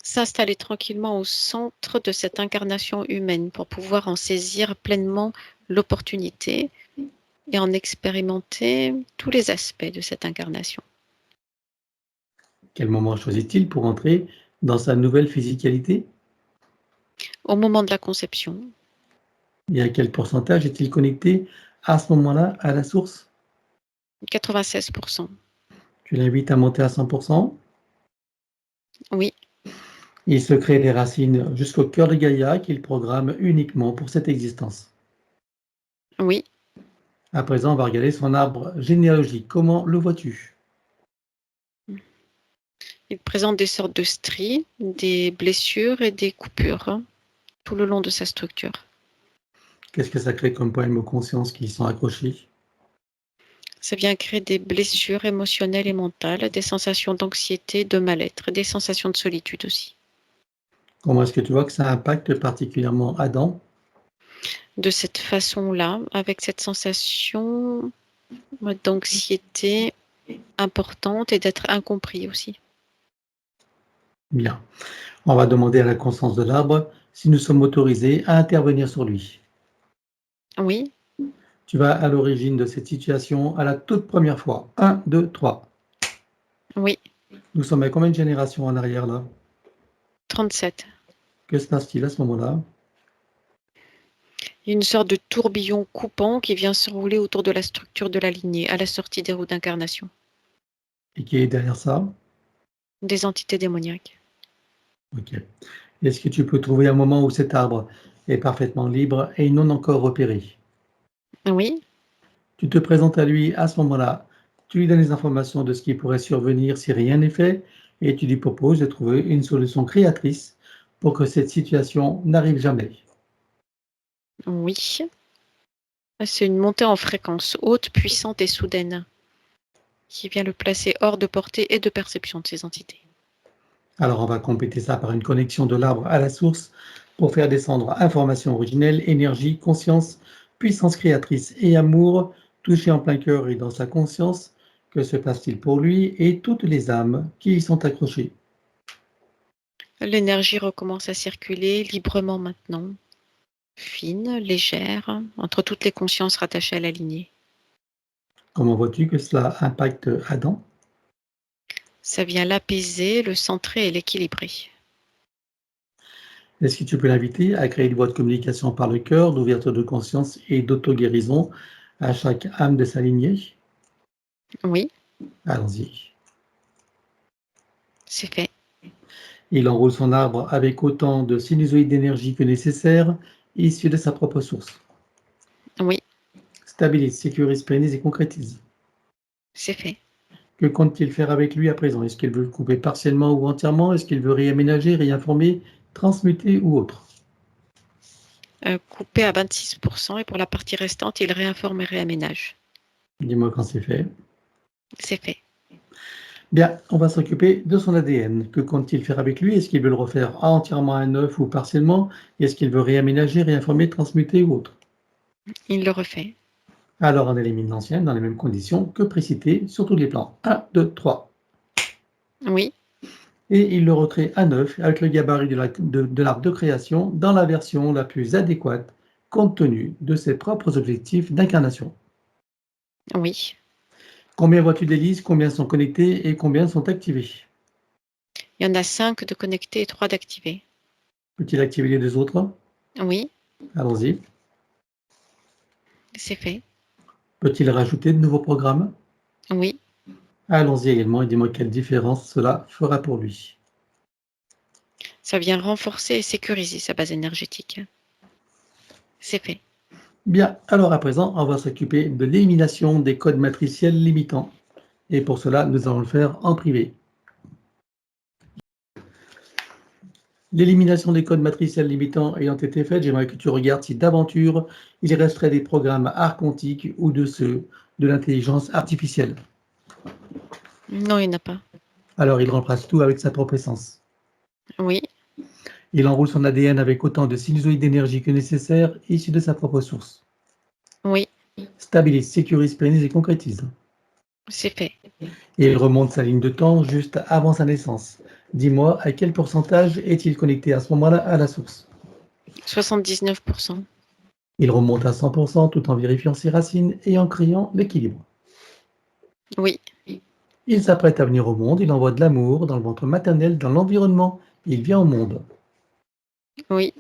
S'installer tranquillement au centre de cette incarnation humaine pour pouvoir en saisir pleinement l'opportunité et en expérimenter tous les aspects de cette incarnation. Quel moment choisit-il pour entrer dans sa nouvelle physicalité? Au moment de la conception, Et à quel pourcentage est-il connecté à ce moment-là à la source? 96%. Tu l'invites à monter à 100%. Oui, Il se crée des racines jusqu'au cœur de Gaïa qu'il programme uniquement pour cette existence. oui. À présent, on va regarder son arbre généalogique. Comment le vois-tu? Il présente des sortes de stries, des blessures et des coupures tout le long de sa structure. Qu'est-ce que ça crée comme poème aux consciences qui y sont accrochés? Ça vient créer des blessures émotionnelles et mentales, des sensations d'anxiété, de mal-être, des sensations de solitude aussi. Comment est-ce que tu vois que ça impacte particulièrement Adam? De cette façon-là, avec cette sensation d'anxiété importante et d'être incompris aussi. Bien. On va demander à la conscience de l'arbre si nous sommes autorisés à intervenir sur lui. Oui, Tu vas à l'origine de cette situation à la toute première fois. 1, 2, 3. oui, Nous sommes à combien de générations en arrière là? 37. Que se passe-t-il à ce moment-là? Il y a une sorte de tourbillon coupant qui vient s'enrouler autour de la structure de la lignée à la sortie des roues d'incarnation. Et qui est derrière ça? Des entités démoniaques. Ok. Est-ce que tu peux trouver un moment où cet arbre est parfaitement libre et non encore repéré? Oui, Tu te présentes à lui à ce moment-là, tu lui donnes les informations de ce qui pourrait survenir si rien n'est fait, et tu lui proposes de trouver une solution créatrice pour que cette situation n'arrive jamais. oui. C'est une montée en fréquence haute, puissante et soudaine qui vient le placer hors de portée et de perception de ces entités. Alors on va compléter ça par une connexion de l'arbre à la source pour faire descendre information originelle, énergie, conscience, puissance créatrice et amour, touché en plein cœur et dans sa conscience. Que se passe-t-il pour lui et toutes les âmes qui y sont accrochées? L'énergie recommence à circuler librement maintenant, fine, légère, entre toutes les consciences rattachées à la lignée. Comment vois-tu que cela impacte Adam? Ça vient l'apaiser, le centrer et l'équilibrer. Est-ce que tu peux l'inviter à créer une voie de communication par le cœur, d'ouverture de conscience et d'auto-guérison à chaque âme de sa lignée? Oui, Allons-y. c'est fait. Il enroule son arbre avec autant de sinusoïdes d'énergie que nécessaire, issus de sa propre source. Oui, Stabilise, sécurise, pérennise et concrétise. c'est fait. Que compte-t-il faire avec lui à présent? Est-ce qu'il veut le couper partiellement ou entièrement? Est-ce qu'il veut réaménager, réinformer, transmuter ou autre? Coupé à 26% et pour la partie restante, il réinforme et réaménage. Dis-moi quand c'est fait. C'est fait. Bien, on va s'occuper de son ADN. Que compte-t-il faire avec lui? Est-ce qu'il veut le refaire entièrement à neuf ou partiellement? Est-ce qu'il veut réaménager, réinformer, transmuter ou autre? Il le refait. Alors on élimine l'ancien dans les mêmes conditions que précité sur tous les plans. 1, 2, 3. Oui, et il le recrée à neuf avec le gabarit de l'arbre de création dans la version la plus adéquate compte tenu de ses propres objectifs d'incarnation. Oui. Combien vois-tu d'hélices, combien sont connectés et combien sont activés? Il y en a 5 de connectés et 3 d'activés. Peut-il activer les deux autres? Oui, Allons-y. c'est fait. Peut-il rajouter de nouveaux programmes? Oui, Allons-y également et dis-moi quelle différence cela fera pour lui. ça vient renforcer et sécuriser sa base énergétique. C'est fait. Bien, alors à présent, on va s'occuper de l'élimination des codes matriciels limitants. Et pour cela, nous allons le faire en privé. L'élimination des codes matriciels limitants ayant été faite, j'aimerais que tu regardes si d'aventure il resterait des programmes archontiques ou de ceux de l'intelligence artificielle. Non, il n'y en a pas. Alors il remplace tout avec sa propre essence. Oui, Il enroule son ADN avec autant de sinusoïdes d'énergie que nécessaire, issus de sa propre source. oui, Stabilise, sécurise, pérennise et concrétise. c'est fait. Et il remonte sa ligne de temps juste avant sa naissance. Dis-moi, à quel pourcentage est-il connecté à ce moment-là à la source? 79%. Il remonte à 100% tout en vérifiant ses racines et en créant l'équilibre. Oui, Il s'apprête à venir au monde, il envoie de l'amour dans le ventre maternel, dans l'environnement. Il vient au monde. oui,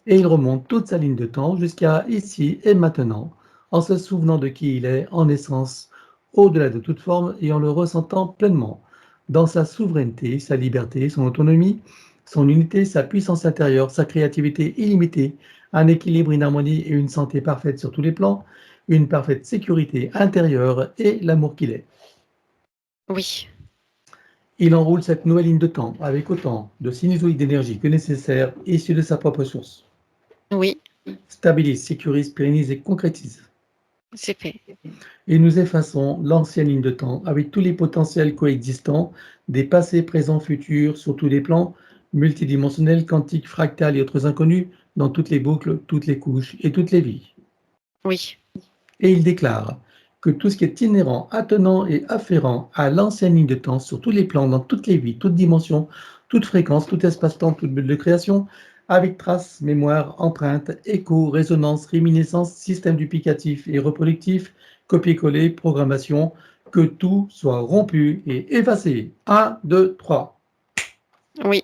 Et il remonte toute sa ligne de temps jusqu'à ici et maintenant, en se souvenant de qui il est en essence, au-delà de toute forme et en le ressentant pleinement, dans sa souveraineté, sa liberté, son autonomie, son unité, sa puissance intérieure, sa créativité illimitée, un équilibre, une harmonie et une santé parfaite sur tous les plans, une parfaite sécurité intérieure et l'amour qu'il est. oui, Il enroule cette nouvelle ligne de temps avec autant de sinusoïdes d'énergie que nécessaire, issus de sa propre source. oui, Stabilise, sécurise, pérennise et concrétise. c'est fait. Et nous effaçons l'ancienne ligne de temps avec tous les potentiels coexistants des passés, présents, futurs, sur tous les plans, multidimensionnels, quantiques, fractales et autres inconnus, dans toutes les boucles, toutes les couches et toutes les vies. Oui, Et il déclare que tout ce qui est inhérent, attenant et afférent à l'ancienne ligne de temps sur tous les plans, dans toutes les vies, toutes dimensions, toute fréquence, tout espace-temps, toute bulle de création, avec traces, mémoire, empreinte, écho, résonance, réminiscence, système duplicatif et reproductif, copier-coller, programmation, que tout soit rompu et effacé. 1, 2, 3. oui,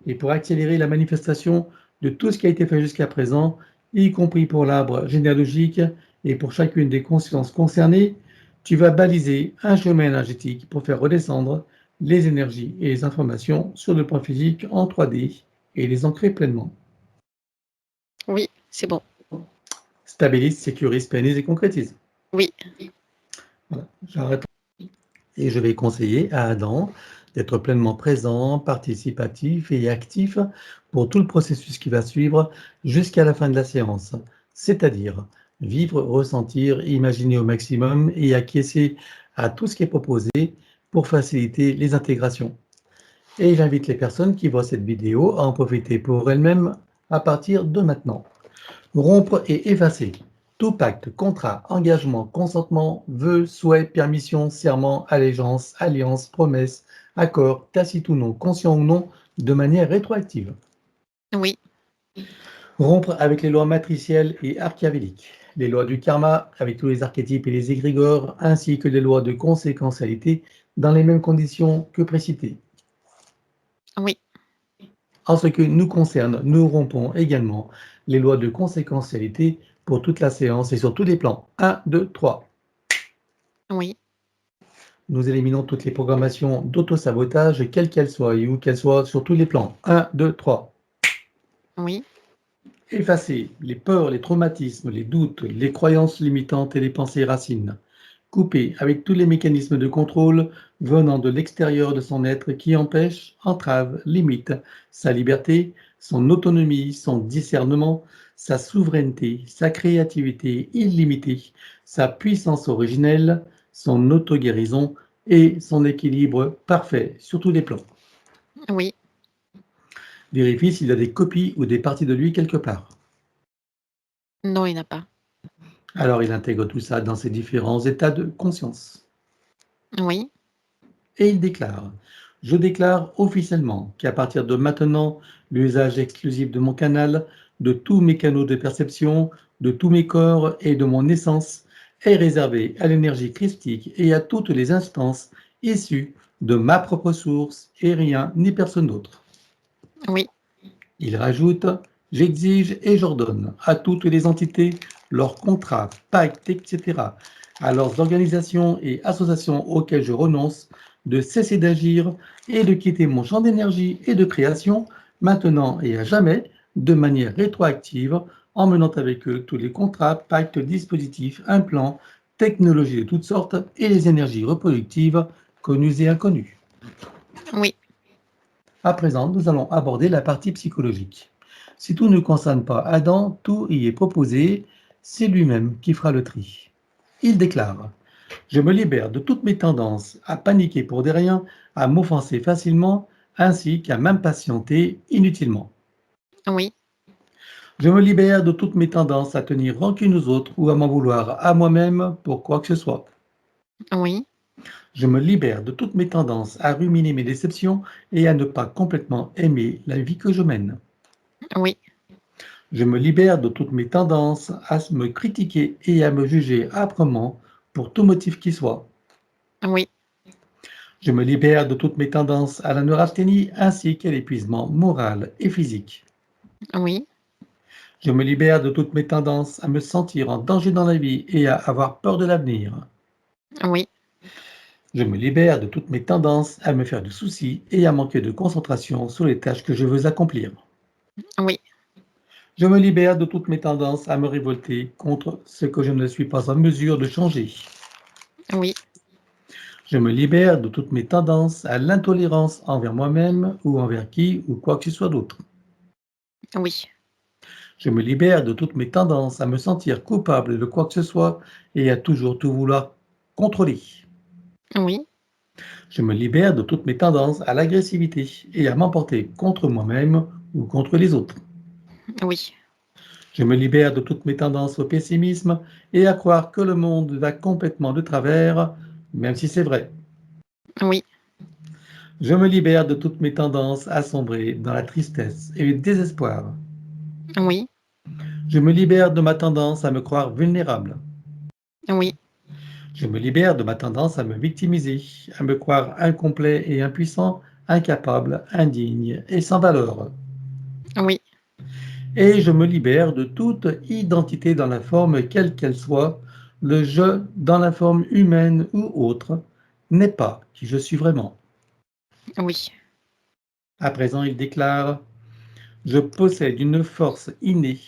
Et pour accélérer la manifestation de tout ce qui a été fait jusqu'à présent, y compris pour l'arbre généalogique et pour chacune des consciences concernées, tu vas baliser un chemin énergétique pour faire redescendre les énergies et les informations sur le plan physique en 3D et les ancrer pleinement. oui, c'est bon. Stabilise, sécurise, pérennise et concrétise. Oui, Voilà, j'arrête. Et je vais conseiller à Adam d'être pleinement présent, participatif et actif pour tout le processus qui va suivre jusqu'à la fin de la séance. C'est-à-dire vivre, ressentir, imaginer au maximum et acquiescer à tout ce qui est proposé pour faciliter les intégrations. Et j'invite les personnes qui voient cette vidéo à en profiter pour elles-mêmes à partir de maintenant. Rompre et effacer tout pacte, contrat, engagement, consentement, vœu, souhait, permission, serment, allégeance, alliance, promesse, accord, tacite ou non, conscient ou non, de manière rétroactive. oui, Rompre avec les lois matricielles et archiavéliques, les lois du karma avec tous les archétypes et les égrégores, ainsi que les lois de conséquentialité dans les mêmes conditions que précitées. oui, En ce qui nous concerne, nous rompons également les lois de conséquentialité pour toute la séance et sur tous les plans. 1, 2, 3. oui, Nous éliminons toutes les programmations d'auto-sabotage, quelles qu'elles soient, et où qu'elles soient, sur tous les plans. 1, 2, 3. oui, Effacer les peurs, les traumatismes, les doutes, les croyances limitantes et les pensées racines. Couper avec tous les mécanismes de contrôle venant de l'extérieur de son être qui empêchent, entravent, limitent sa liberté, son autonomie, son discernement, sa souveraineté, sa créativité illimitée, sa puissance originelle, son auto-guérison et son équilibre parfait sur tous les plans. oui. Vérifie s'il y a des copies ou des parties de lui quelque part. Non, il n'y en a pas. Alors il intègre tout ça dans ses différents états de conscience. Oui, Et il déclare Je déclare officiellement qu'à partir de maintenant, l'usage exclusif de mon canal, de tous mes canaux de perception, de tous mes corps et de mon essence est réservé à l'énergie christique et à toutes les instances issues de ma propre source et rien ni personne d'autre. Oui, Il rajoute: j'exige et j'ordonne à toutes les entités, leurs contrats, pactes, etc., à leurs organisations et associations auxquelles je renonce, de cesser d'agir et de quitter mon champ d'énergie et de création, maintenant et à jamais, de manière rétroactive, en menant avec eux tous les contrats, pactes, dispositifs, implants, technologies de toutes sortes et les énergies reproductives connues et inconnues. oui, À présent, nous allons aborder la partie psychologique. Si tout ne concerne pas Adam, tout y est proposé, c'est lui-même qui fera le tri. Il déclare: je me libère de toutes mes tendances à paniquer pour des riens, à m'offenser facilement, ainsi qu'à m'impatienter inutilement. oui, Je me libère de toutes mes tendances à tenir rancune aux autres ou à m'en vouloir à moi-même pour quoi que ce soit. oui, Je me libère de toutes mes tendances à ruminer mes déceptions et à ne pas complètement aimer la vie que je mène. oui, Je me libère de toutes mes tendances à me critiquer et à me juger âprement pour tout motif qui soit. oui, Je me libère de toutes mes tendances à la neurasthénie ainsi qu'à l'épuisement moral et physique. oui, Je me libère de toutes mes tendances à me sentir en danger dans la vie et à avoir peur de l'avenir. oui, Je me libère de toutes mes tendances à me faire de soucis et à manquer de concentration sur les tâches que je veux accomplir. oui, Je me libère de toutes mes tendances à me révolter contre ce que je ne suis pas en mesure de changer. oui, Je me libère de toutes mes tendances à l'intolérance envers moi-même ou envers qui ou quoi que ce soit d'autre. oui, Je me libère de toutes mes tendances à me sentir coupable de quoi que ce soit et à toujours tout vouloir contrôler. oui, Je me libère de toutes mes tendances à l'agressivité et à m'emporter contre moi-même ou contre les autres. oui, Je me libère de toutes mes tendances au pessimisme et à croire que le monde va complètement de travers, même si c'est vrai. oui, Je me libère de toutes mes tendances à sombrer dans la tristesse et le désespoir. oui, Je me libère de ma tendance à me croire vulnérable. oui, Je me libère de ma tendance à me victimiser, à me croire incomplet et impuissant, incapable, indigne et sans valeur. oui, Et je me libère de toute identité dans la forme quelle qu'elle soit. Le je, dans la forme humaine ou autre, n'est pas qui je suis vraiment. oui, À présent, il déclare: je possède une force innée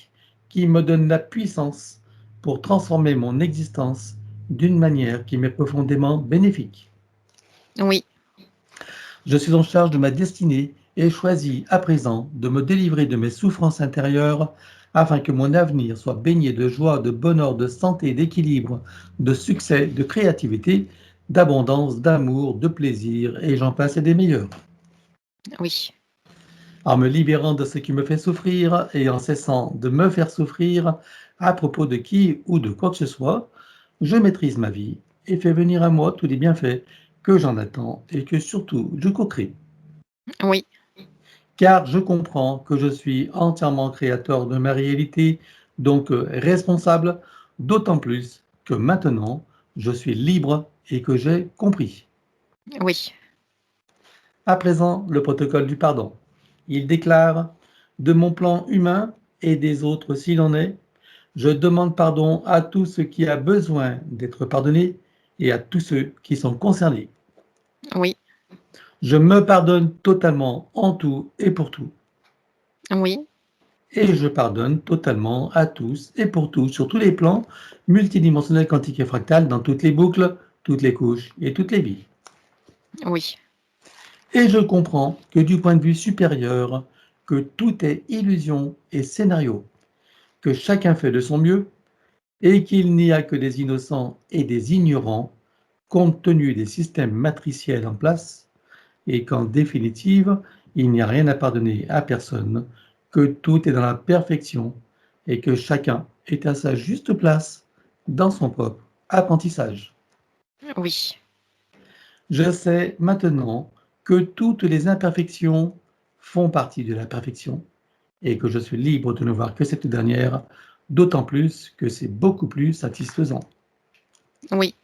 qui me donne la puissance pour transformer mon existence d'une manière qui m'est profondément bénéfique. oui, Je suis en charge de ma destinée et choisis à présent de me délivrer de mes souffrances intérieures afin que mon avenir soit baigné de joie, de bonheur, de santé, d'équilibre, de succès, de créativité, d'abondance, d'amour, de plaisir, et j'en passe et des meilleurs. oui, En me libérant de ce qui me fait souffrir et en cessant de me faire souffrir à propos de qui ou de quoi que ce soit, je maîtrise ma vie et fais venir à moi tous les bienfaits que j'en attends et que surtout je co-crée. oui, Car je comprends que je suis entièrement créateur de ma réalité, donc responsable, d'autant plus que maintenant je suis libre et que j'ai compris. oui, À présent, le protocole du pardon. Il déclare: de mon plan humain et des autres s'il en est, je demande pardon à tout ce qui a besoin d'être pardonné et à tous ceux qui sont concernés. oui, Je me pardonne totalement en tout et pour tout. oui, Et je pardonne totalement à tous et pour tout, sur tous les plans, multidimensionnels, quantiques et fractales, dans toutes les boucles, toutes les couches et toutes les vies. oui, Et je comprends que du point de vue supérieur, que tout est illusion et scénario, que chacun fait de son mieux et qu'il n'y a que des innocents et des ignorants compte tenu des systèmes matriciels en place et qu'en définitive, il n'y a rien à pardonner à personne, que tout est dans la perfection et que chacun est à sa juste place dans son propre apprentissage. oui, Je sais maintenant que toutes les imperfections font partie de la perfection et que je suis libre de ne voir que cette dernière, d'autant plus que c'est beaucoup plus satisfaisant. Oui,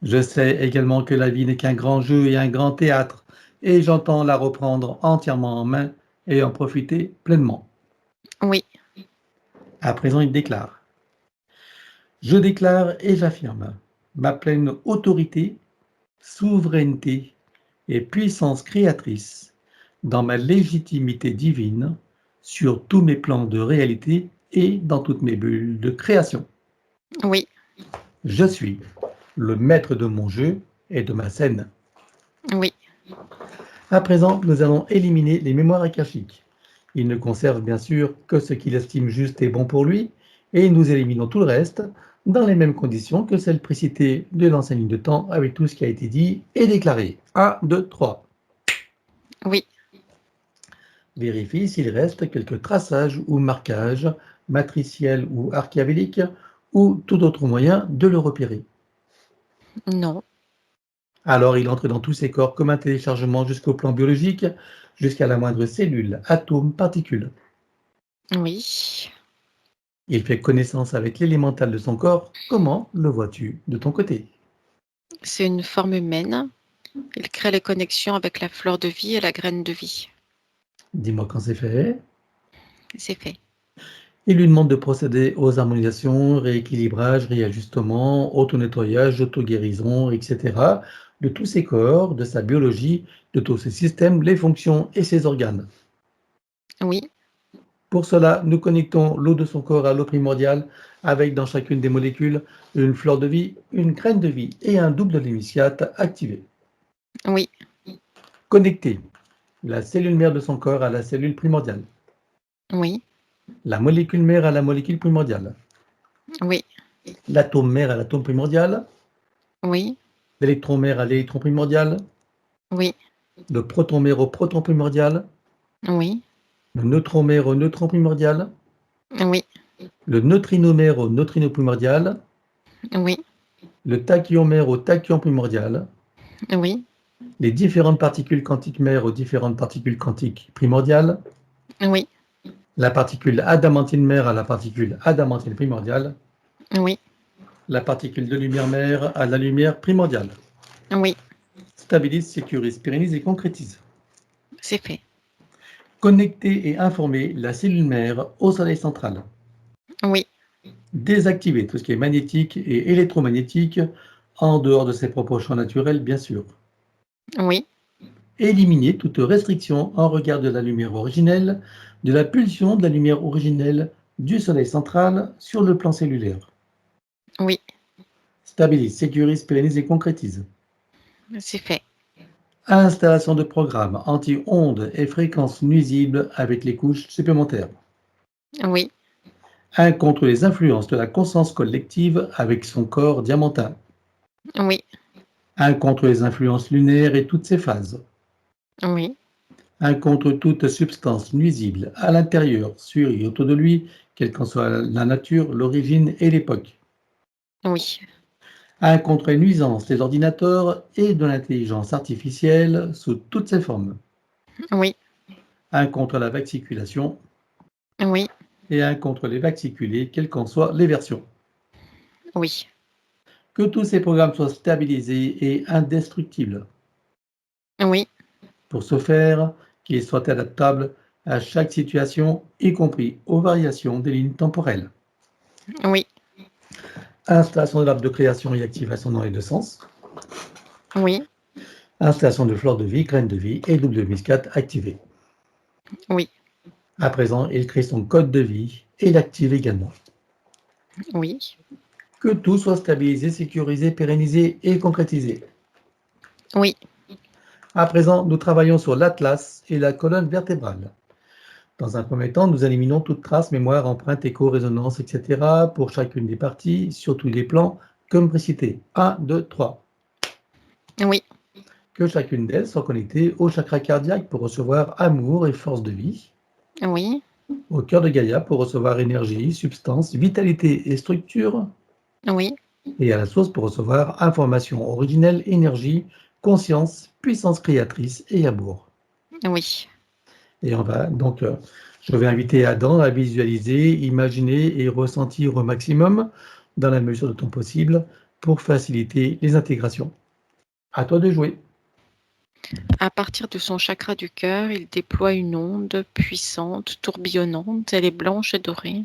Je sais également que la vie n'est qu'un grand jeu et un grand théâtre, et j'entends la reprendre entièrement en main et en profiter pleinement. oui, À présent, il déclare: je déclare et j'affirme ma pleine autorité, souveraineté et puissance créatrice dans ma légitimité divine sur tous mes plans de réalité et dans toutes mes bulles de création. oui, Je suis le maître de mon jeu et de ma scène. oui, À présent, nous allons éliminer les mémoires akashiques. Il ne conserve bien sûr que ce qu'il estime juste et bon pour lui, et nous éliminons tout le reste dans les mêmes conditions que celles précitées de l'ancienne ligne de temps avec tout ce qui a été dit et déclaré. 1, 2, 3. oui, Vérifie s'il reste quelques traçages ou marquages, matriciels ou archiavéliques, ou tout autre moyen de le repérer. non, Alors il entre dans tous ses corps comme un téléchargement jusqu'au plan biologique, jusqu'à la moindre cellule, atome, particule. oui. Il fait connaissance avec l'élémental de son corps. Comment le vois-tu de ton côté? C'est une forme humaine. Il crée les connexions avec la fleur de vie et la graine de vie. Dis-moi quand c'est fait. C'est fait. Il lui demande de procéder aux harmonisations, rééquilibrages, réajustements, auto-nettoyage, auto-guérison, etc. de tous ses corps, de sa biologie, de tous ses systèmes, les fonctions et ses organes. Oui, Pour cela, nous connectons l'eau de son corps à l'eau primordiale avec dans chacune des molécules une fleur de vie, une graine de vie et un double de l'initiate activé. oui, Connecter la cellule mère de son corps à la cellule primordiale, oui, la molécule mère à la molécule primordiale, oui, l'atome mère à l'atome primordial, oui, l'électron mère à l'électron primordial, oui, le proton mère au proton primordial, oui, le neutron mère au neutron primordial, oui, le neutrino mère au neutrino primordial, oui, le tachyon mère au tachyon primordial, oui, les différentes particules quantiques mères aux différentes particules quantiques primordiales, oui, la particule adamantine mère à la particule adamantine primordiale, oui, la particule de lumière mère à la lumière primordiale. oui, Stabilise, sécurise, pérennise et concrétise. c'est fait. Connecter et informer la cellule mère au soleil central. Oui, Désactiver tout ce qui est magnétique et électromagnétique en dehors de ses propres champs naturels, bien sûr. oui, Éliminer toute restriction en regard de la lumière originelle, de la pulsion de la lumière originelle du soleil central sur le plan cellulaire. oui, Stabilise, sécurise, pérennise et concrétise. c'est fait. Installation de programmes anti-ondes et fréquences nuisibles avec les couches supplémentaires. Oui, 1 contre les influences de la conscience collective avec son corps diamantin. oui, 1 contre les influences lunaires et toutes ses phases. oui, 1 contre toute substance nuisible à l'intérieur, sur et autour de lui, quelle qu'en soit la nature, l'origine et l'époque. oui, 1 contre les nuisances des ordinateurs et de l'intelligence artificielle sous toutes ses formes. oui, 1 contre la vaxiculation oui, et 1 contre les vaxiculés, quelles qu'en soient les versions. oui, Que tous ces programmes soient stabilisés et indestructibles. oui, Pour ce faire, qu'ils soient adaptables à chaque situation, y compris aux variations des lignes temporelles. oui, Installation de l'arbre de création et activation dans les deux sens. oui, Installation de fleur de vie, graine de vie et double de miscate activée. oui, À présent, il crée son code de vie et l'active également. oui, Que tout soit stabilisé, sécurisé, pérennisé et concrétisé. oui, À présent, nous travaillons sur l'atlas et la colonne vertébrale. Dans un premier temps, nous éliminons toute trace, mémoire, empreinte, écho, résonance, etc. pour chacune des parties, sur tous les plans, comme précité. 1, 2, 3. oui, Que chacune d'elles soit connectée au chakra cardiaque pour recevoir amour et force de vie, oui, au cœur de Gaïa pour recevoir énergie, substance, vitalité et structure, oui, et à la source pour recevoir information originelle, énergie, conscience, puissance créatrice et amour. Oui. Et on va donc, je vais inviter Adam à visualiser, imaginer et ressentir au maximum, dans la mesure de ton possible, pour faciliter les intégrations. À toi de jouer. À partir de son chakra du cœur, il déploie une onde puissante, tourbillonnante. Elle est blanche et dorée.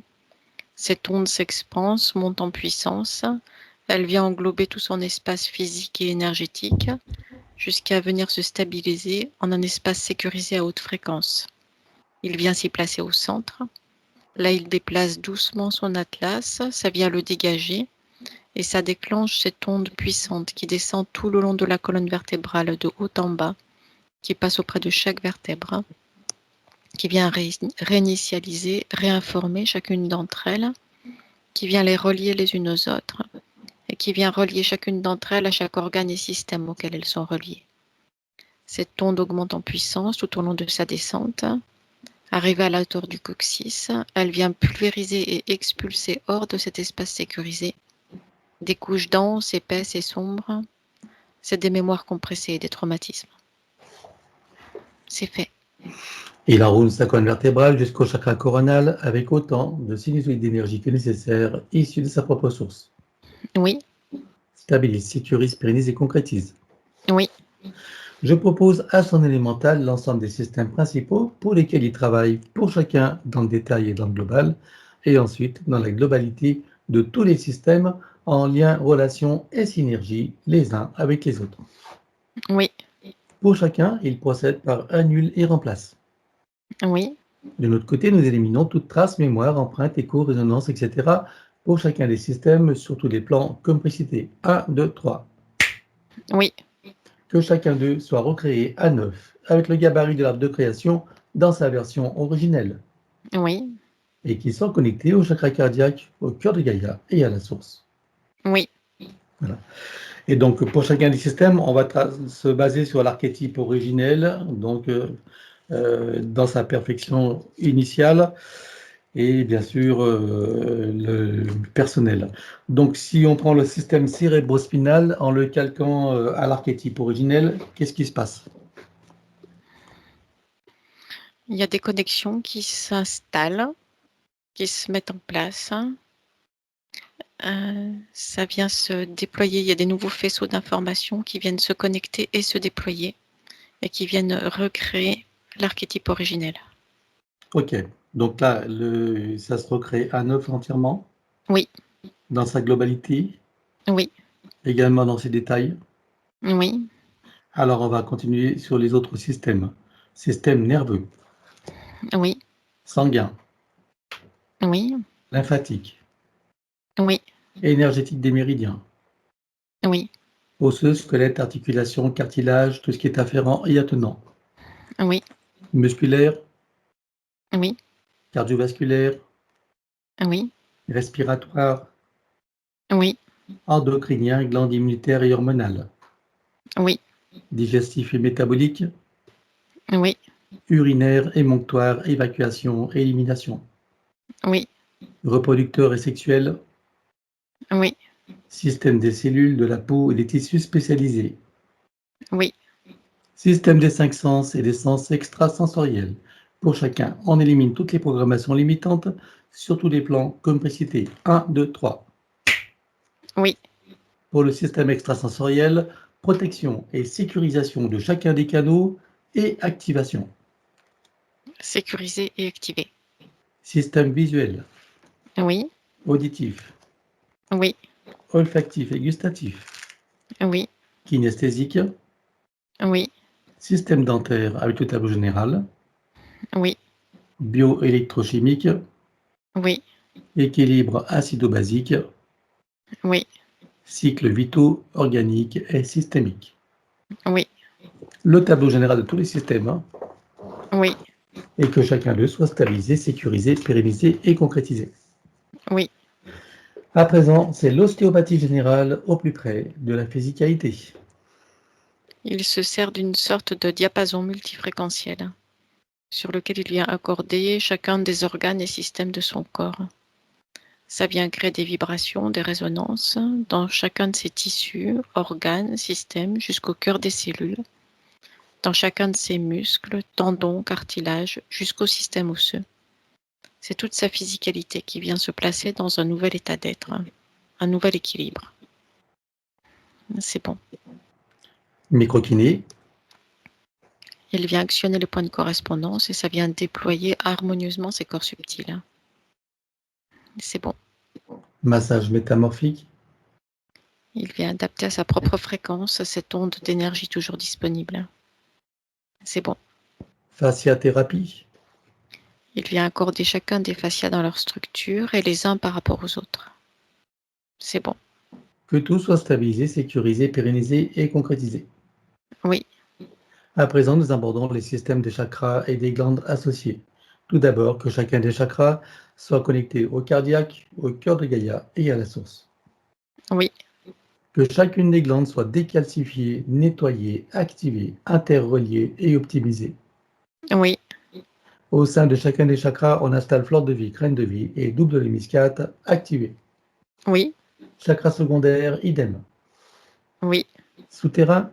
Cette onde s'expanse, monte en puissance. Elle vient englober tout son espace physique et énergétique jusqu'à venir se stabiliser en un espace sécurisé à haute fréquence. Il vient s'y placer au centre. Là, il déplace doucement son atlas, ça vient le dégager et ça déclenche cette onde puissante qui descend tout le long de la colonne vertébrale de haut en bas, qui passe auprès de chaque vertèbre, qui vient réinitialiser, réinformer chacune d'entre elles, qui vient les relier les unes aux autres et qui vient relier chacune d'entre elles à chaque organe et système auquel elles sont reliées. Cette onde augmente en puissance tout au long de sa descente. Arrivée à la hauteur du coccyx, elle vient pulvériser et expulser hors de cet espace sécurisé des couches denses, épaisses et sombres. C'est des mémoires compressées et des traumatismes. C'est fait. Il enroule sa colonne vertébrale jusqu'au chakra coronal avec autant de sinusoïdes d'énergie que nécessaire, issus de sa propre source. Oui, Stabilise, sécurise, pérennise et concrétise. oui, Je propose à son élémental l'ensemble des systèmes principaux pour lesquels il travaille, pour chacun dans le détail et dans le global, et ensuite dans la globalité de tous les systèmes en lien, relation et synergie les uns avec les autres. oui, Pour chacun, il procède par annule et remplace. oui, De notre côté, nous éliminons toute trace, mémoire, empreinte, écho, résonance, etc. pour chacun des systèmes sur tous les plans, comme précité. 1, 2, 3. oui, Que chacun d'eux soit recréé à neuf, avec le gabarit de l'arbre de création dans sa version originelle, oui, et qu'ils soient connectés au chakra cardiaque, au cœur de Gaïa et à la source. oui, Voilà. Et donc, pour chacun des systèmes, on va se baser sur l'archétype originel, donc dans sa perfection initiale, et bien sûr le personnel. Donc, si on prend le système cérébrospinal en le calquant à l'archétype originel, qu'est-ce qui se passe? Il y a des connexions qui s'installent, qui se mettent en place. Ça vient se déployer. Il y a des nouveaux faisceaux d'informations qui viennent se connecter et se déployer et qui viennent recréer l'archétype originel. Ok, donc là, ça se recrée à neuf entièrement, Oui, dans sa globalité, oui, également dans ses détails. oui, Alors, on va continuer sur les autres systèmes. Système nerveux, oui, sanguin, oui, lymphatique, oui, énergétique des méridiens, oui, osseux, squelette, articulation, cartilage, tout ce qui est afférent et attenant, oui, musculaire, oui, cardiovasculaire, oui, respiratoire, oui, endocrinien, glande immunitaire et hormonale, oui, digestif et métabolique, oui, urinaire, émonctoire, évacuation, élimination, oui, reproducteur et sexuel, oui, système des cellules, de la peau et des tissus spécialisés, oui, système des cinq sens et des sens extrasensoriels. Pour chacun, on élimine toutes les programmations limitantes sur tous les plans, comme précité. 1, 2, 3. oui, Pour le système extrasensoriel, protection et sécurisation de chacun des canaux et activation. sécurisé et activé. Système visuel, Oui, auditif, oui, olfactif et gustatif, oui, kinesthésique, oui, système dentaire avec le tableau général, oui, bioélectrochimique, oui, équilibre acido-basique, oui, cycles vitaux, organiques et systémiques. oui, Le tableau général de tous les systèmes, hein, oui, et que chacun d'eux soit stabilisé, sécurisé, pérennisé et concrétisé. oui. À présent, c'est l'ostéopathie générale au plus près de la physicalité. Il se sert d'une sorte de diapason multifréquentiel sur lequel il vient accorder chacun des organes et systèmes de son corps. Ça vient créer des vibrations, des résonances dans chacun de ces tissus, organes, systèmes, jusqu'au cœur des cellules, dans chacun de ces muscles, tendons, cartilages, jusqu'au système osseux. C'est toute sa physicalité qui vient se placer dans un nouvel état d'être, un nouvel équilibre. C'est bon. Microkiné, Il vient actionner les points de correspondance et ça vient déployer harmonieusement ces corps subtils. C'est bon. massage métamorphique, Il vient adapter à sa propre fréquence cette onde d'énergie toujours disponible. C'est bon. fasciathérapie, Il vient accorder chacun des fascias dans leur structure et les uns par rapport aux autres. C'est bon. que tout soit stabilisé, sécurisé, pérennisé et concrétisé. Oui, À présent, nous abordons les systèmes des chakras et des glandes associées. Tout d'abord, que chacun des chakras soit connecté au cardiaque, au cœur de Gaïa et à la source. oui, Que chacune des glandes soit décalcifiée, nettoyée, activée, interreliée et optimisée. oui, Au sein de chacun des chakras, on installe flore de vie, graine de vie et double de l'hémiscate activée. oui, Chakra secondaire, idem. oui, Souterrain,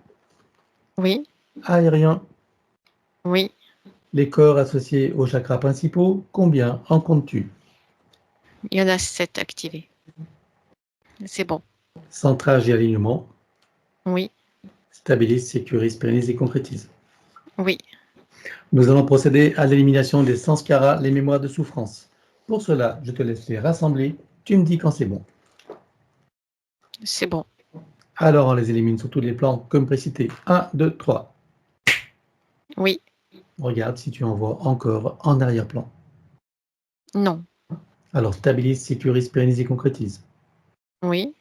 oui, aérien. oui. Les corps associés aux chakras principaux, combien en comptes-tu? Il y en a 7 activés. C'est bon. Centrage et alignement. Oui, Stabilise, sécurise, pérennise et concrétise. oui, Nous allons procéder à l'élimination des sanskaras, les mémoires de souffrance. Pour cela, je te laisse les rassembler. Tu me dis quand c'est bon. c'est bon. Alors, on les élimine sur tous les plans, comme précité. 1, 2, 3. Oui, Regarde si tu en vois encore en arrière-plan. non. Alors, stabilise, sécurise, pérennise et concrétise. Oui,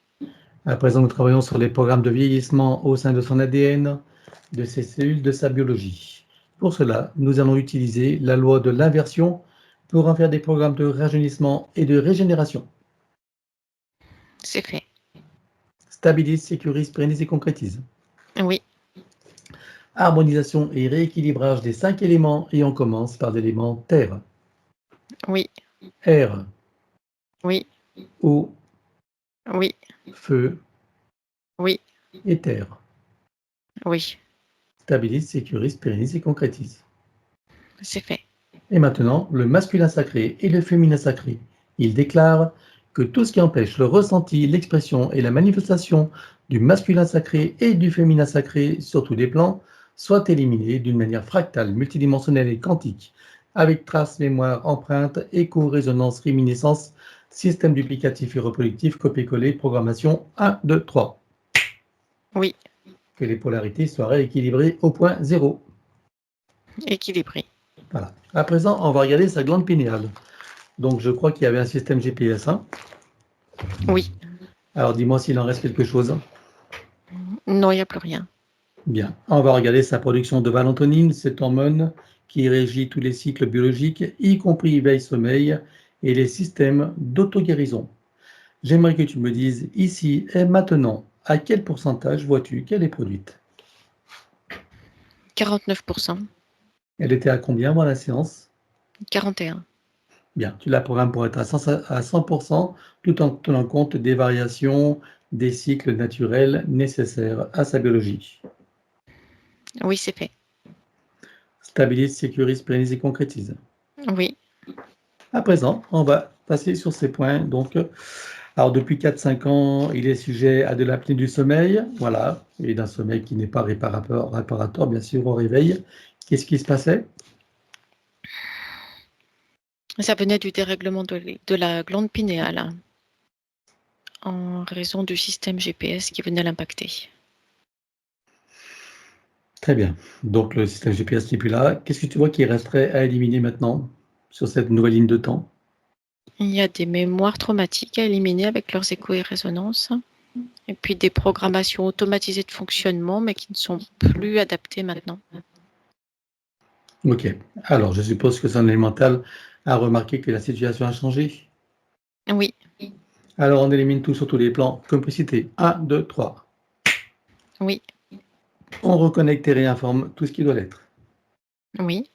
À présent, nous travaillons sur les programmes de vieillissement au sein de son ADN, de ses cellules, de sa biologie. Pour cela, nous allons utiliser la loi de l'inversion pour en faire des programmes de rajeunissement et de régénération. c'est fait. Stabilise, sécurise, pérennise et concrétise. Oui, Harmonisation et rééquilibrage des 5 éléments et on commence par l'élément terre. oui, Air, oui, eau, oui, feu oui, et terre. oui. Stabilise, sécurise, pérennise et concrétise. C'est fait. Et maintenant, le masculin sacré et le féminin sacré. Il déclare que tout ce qui empêche le ressenti, l'expression et la manifestation du masculin sacré et du féminin sacré sur tous les plans soit éliminé d'une manière fractale, multidimensionnelle et quantique, avec traces, mémoire, empreinte, écho, résonance, réminiscence, système duplicatif et reproductif, copier-coller, programmation 1, 2, 3. Oui, Que les polarités soient rééquilibrées au point zéro. équilibré. Voilà. À présent, on va regarder sa glande pinéale. Donc, je crois qu'il y avait un système GPS. Hein. Oui. Alors, dis-moi s'il en reste quelque chose. Non, il n'y a plus rien. Bien. On va regarder sa production de valentonine, cette hormone qui régit tous les cycles biologiques, y compris veille-sommeil et les systèmes d'auto-guérison. J'aimerais que tu me dises ici et maintenant, à quel pourcentage vois-tu qu'elle est produite? 49%. Elle était à combien avant la séance? 41. Bien, tu la programmes pour être à 100% tout en tenant compte des variations des cycles naturels nécessaires à sa biologie. Oui, c'est fait. Stabilise, sécurise, pérennise et concrétise. Oui, À présent, on va passer sur ces points. Donc, alors depuis 4-5 ans, il est sujet à de l'apnée du sommeil, voilà, et d'un sommeil qui n'est pas réparateur, bien sûr, au réveil. Qu'est-ce qui se passait? ça venait du dérèglement de la glande pinéale en raison du système GPS qui venait l'impacter. Très bien. Donc, le système GPS n'est plus là. Qu'est-ce que tu vois qui resterait à éliminer maintenant sur cette nouvelle ligne de temps? Il y a des mémoires traumatiques à éliminer avec leurs échos et résonances, et puis des programmations automatisées de fonctionnement, mais qui ne sont plus adaptées maintenant. Ok. Alors, je suppose que son élémental a remarqué que la situation a changé. Oui, Alors, on élimine tout sur tous les plans. Complicité. 1, 2, 3. oui, On reconnecte et réinforme tout ce qui doit l'être. oui,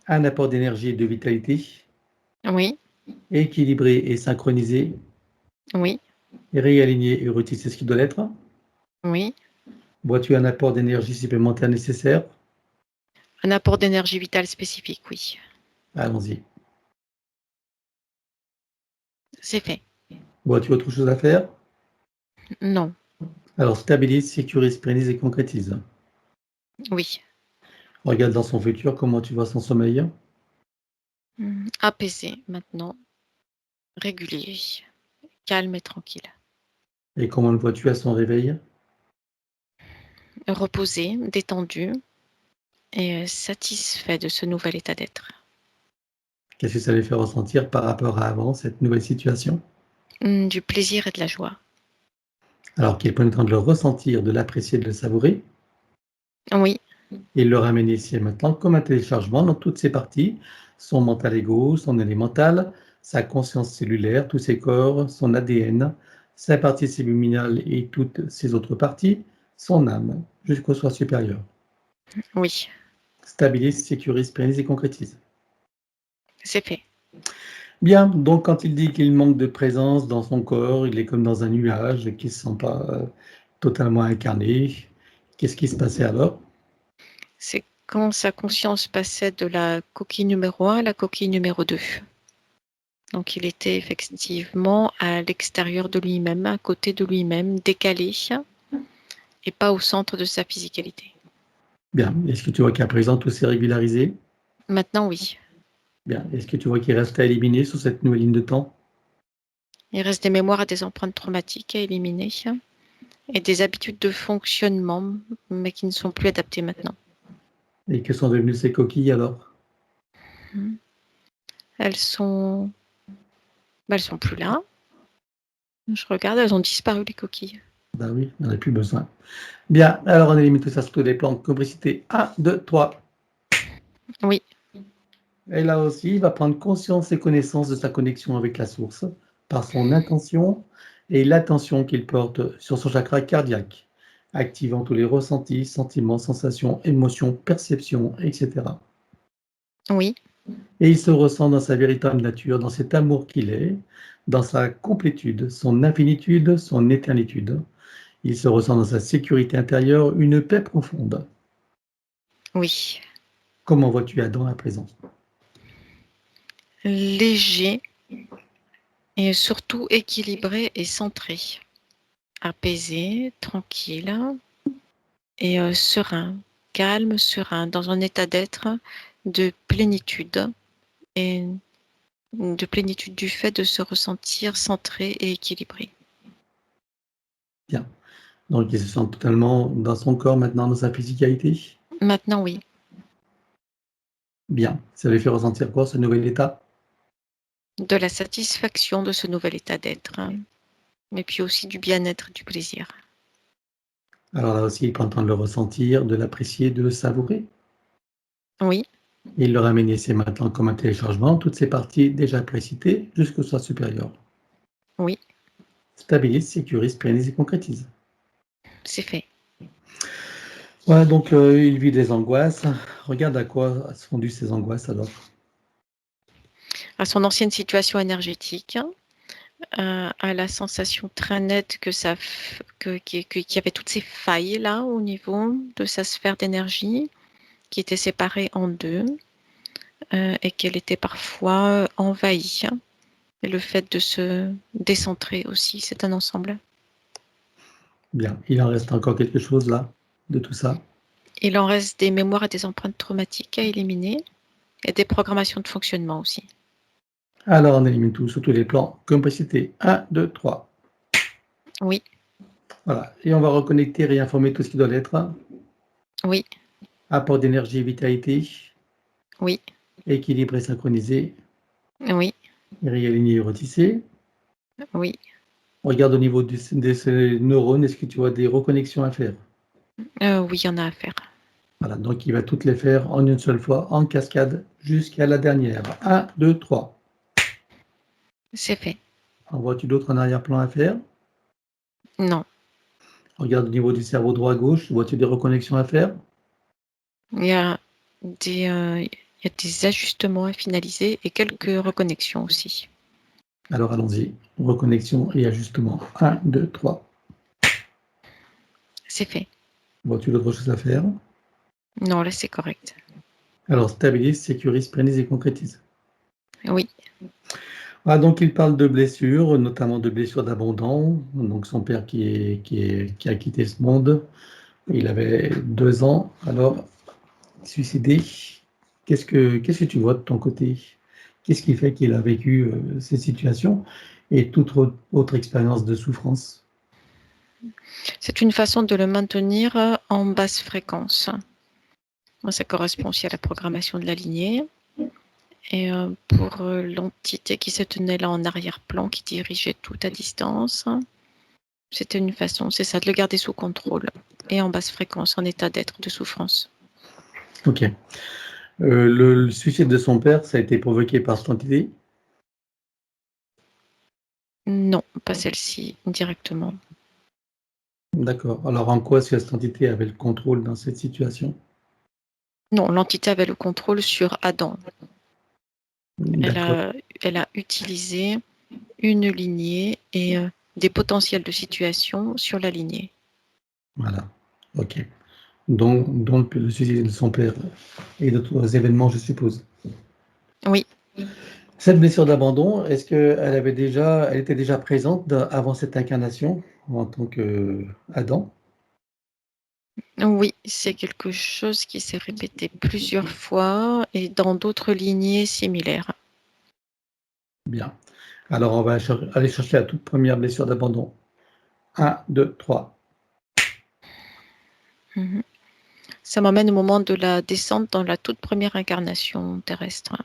Un apport d'énergie et de vitalité, oui, équilibré et synchronisé, Oui, Et réaligner et retisser ce qui doit l'être. oui. Vois-tu un apport d'énergie supplémentaire nécessaire? Un apport d'énergie vitale spécifique, oui. Allons-y. C'est fait. Vois-tu autre chose à faire? Non, Alors stabilise, sécurise, pérennise et concrétise. oui. Regarde dans son futur comment tu vois son sommeil. Apaisé maintenant, régulier, calme et tranquille. Et comment le vois-tu à son réveil? Reposé, détendu et satisfait de ce nouvel état d'être. Qu'est-ce que ça lui fait ressentir par rapport à avant, cette nouvelle situation? Du plaisir et de la joie. Alors qu'il prenne le temps de le ressentir, de l'apprécier, de le savourer, Oui, et le ramener ici et maintenant comme un téléchargement dans toutes ses parties, son mental ego, son élémental, sa conscience cellulaire, tous ses corps, son ADN, sa partie subliminale et toutes ses autres parties, son âme, jusqu'au soi supérieur. oui, Stabilise, sécurise, pérennise et concrétise. c'est fait. Bien, donc quand il dit qu'il manque de présence dans son corps, il est comme dans un nuage et qu'il ne se sent pas totalement incarné. Qu'est-ce qui se passait alors? C'est quand sa conscience passait de la coquille numéro 1 à la coquille numéro 2. Donc il était effectivement à l'extérieur de lui-même, à côté de lui-même, décalé et pas au centre de sa physicalité. Bien, est-ce que tu vois qu'à présent tout s'est régularisé? Maintenant, oui. Bien, est-ce que tu vois qu'il reste à éliminer sur cette nouvelle ligne de temps? Il reste des mémoires et des empreintes traumatiques à éliminer et des habitudes de fonctionnement, mais qui ne sont plus adaptées maintenant. Et que sont devenues ces coquilles alors? Elles sont plus là. Je regarde, elles ont disparu les coquilles. Ben oui, on n'en a plus besoin. Bien, alors on élimine tout ça sur tous les plans de complexité. 1, 2, 3. Oui, Et là aussi, il va prendre conscience et connaissance de sa connexion avec la source par son intention et l'attention qu'il porte sur son chakra cardiaque, activant tous les ressentis, sentiments, sensations, émotions, perceptions, etc. oui, Et il se ressent dans sa véritable nature, dans cet amour qu'il est, dans sa complétude, son infinitude, son éternitude. Il se ressent dans sa sécurité intérieure, une paix profonde. oui. Comment vois-tu Adam à présent? Léger et surtout équilibré et centré. Apaisé, tranquille et serein. Calme, serein, dans un état d'être de plénitude et de plénitude du fait de se ressentir centré et équilibré. Bien. Donc il se sent totalement dans son corps maintenant, dans sa physicalité? Maintenant, oui. Bien. Ça lui fait ressentir quoi, ce nouvel état? De la satisfaction de ce nouvel état d'être, mais puis aussi du bien-être, du plaisir. Alors là aussi, il prend le temps de le ressentir, de l'apprécier, de le savourer. Oui, Et il le ramène ici maintenant comme un téléchargement, toutes ces parties déjà précitées jusqu'au soi supérieur. oui, Stabilise, sécurise, pérennise et concrétise. c'est fait. Voilà, donc il vit des angoisses. Regarde à quoi sont dues ces angoisses alors. À son ancienne situation énergétique, à la sensation très nette que qu'il y avait toutes ces failles là au niveau de sa sphère d'énergie qui était séparée en deux et qu'elle était parfois envahie. Et le fait de se décentrer aussi, c'est un ensemble. Bien, il en reste encore quelque chose là, de tout ça. Il en reste des mémoires et des empreintes traumatiques à éliminer et des programmations de fonctionnement aussi. Alors on élimine tout sur tous les plans, comme précité. 1, 2, 3. Oui, Voilà, et on va reconnecter, réinformer tout ce qui doit l'être. oui, Apport d'énergie et vitalité, oui, équilibré, synchronisé, oui, réaligné et retissé. oui. Regarde au niveau de ces neurones, est-ce que tu vois des reconnexions à faire? Oui, il y en a à faire. Voilà, donc il va toutes les faire en une seule fois, en cascade, jusqu'à la dernière. 1, 2, 3. C'est fait. En vois-tu d'autres en arrière-plan à faire? Non, Regarde au niveau du cerveau droit-gauche, vois-tu des reconnexions à faire? il y a il y a des ajustements à finaliser et quelques reconnexions aussi. Alors allons-y. Reconnexion et ajustement. 1, 2, 3. C'est fait. Vois-tu d'autres choses à faire? Non, là, c'est correct. Alors, stabilise, sécurise, pérennise et concrétise. Oui. Ah, donc, il parle de blessures, notamment de blessures d'abandon. Donc, son père qui a quitté ce monde. Il avait 2 ans. Alors, suicidé. Qu'est-ce que tu vois de ton côté? Qu'est-ce qui fait qu'il a vécu cette situation et toute autre expérience de souffrance? C'est une façon de le maintenir en basse fréquence. Ça correspond aussi à la programmation de la lignée. Et pour l'entité qui se tenait là en arrière-plan, qui dirigeait tout à distance, c'était une façon, c'est ça, de le garder sous contrôle et en basse fréquence, en état d'être, de souffrance. Ok. Le suicide de son père, ça a été provoqué par cette entité? Non, pas celle-ci directement. D'accord. Alors, en quoi est-ce que cette entité avait le contrôle dans cette situation? Non, l'entité avait le contrôle sur Adam. D'accord. Elle a utilisé une lignée et des potentiels de situation sur la lignée. Voilà. Ok. Donc le suicide de son père et d'autres événements, je suppose. Oui, Cette blessure d'abandon, est-ce qu'elle elle était déjà présente avant cette incarnation en tant qu'Adam? oui, c'est quelque chose qui s'est répété plusieurs fois et dans d'autres lignées similaires. Bien. Alors, on va aller chercher la toute première blessure d'abandon. 1, 2, 3. Mhm. Ça m'emmène au moment de la descente dans la toute première incarnation terrestre.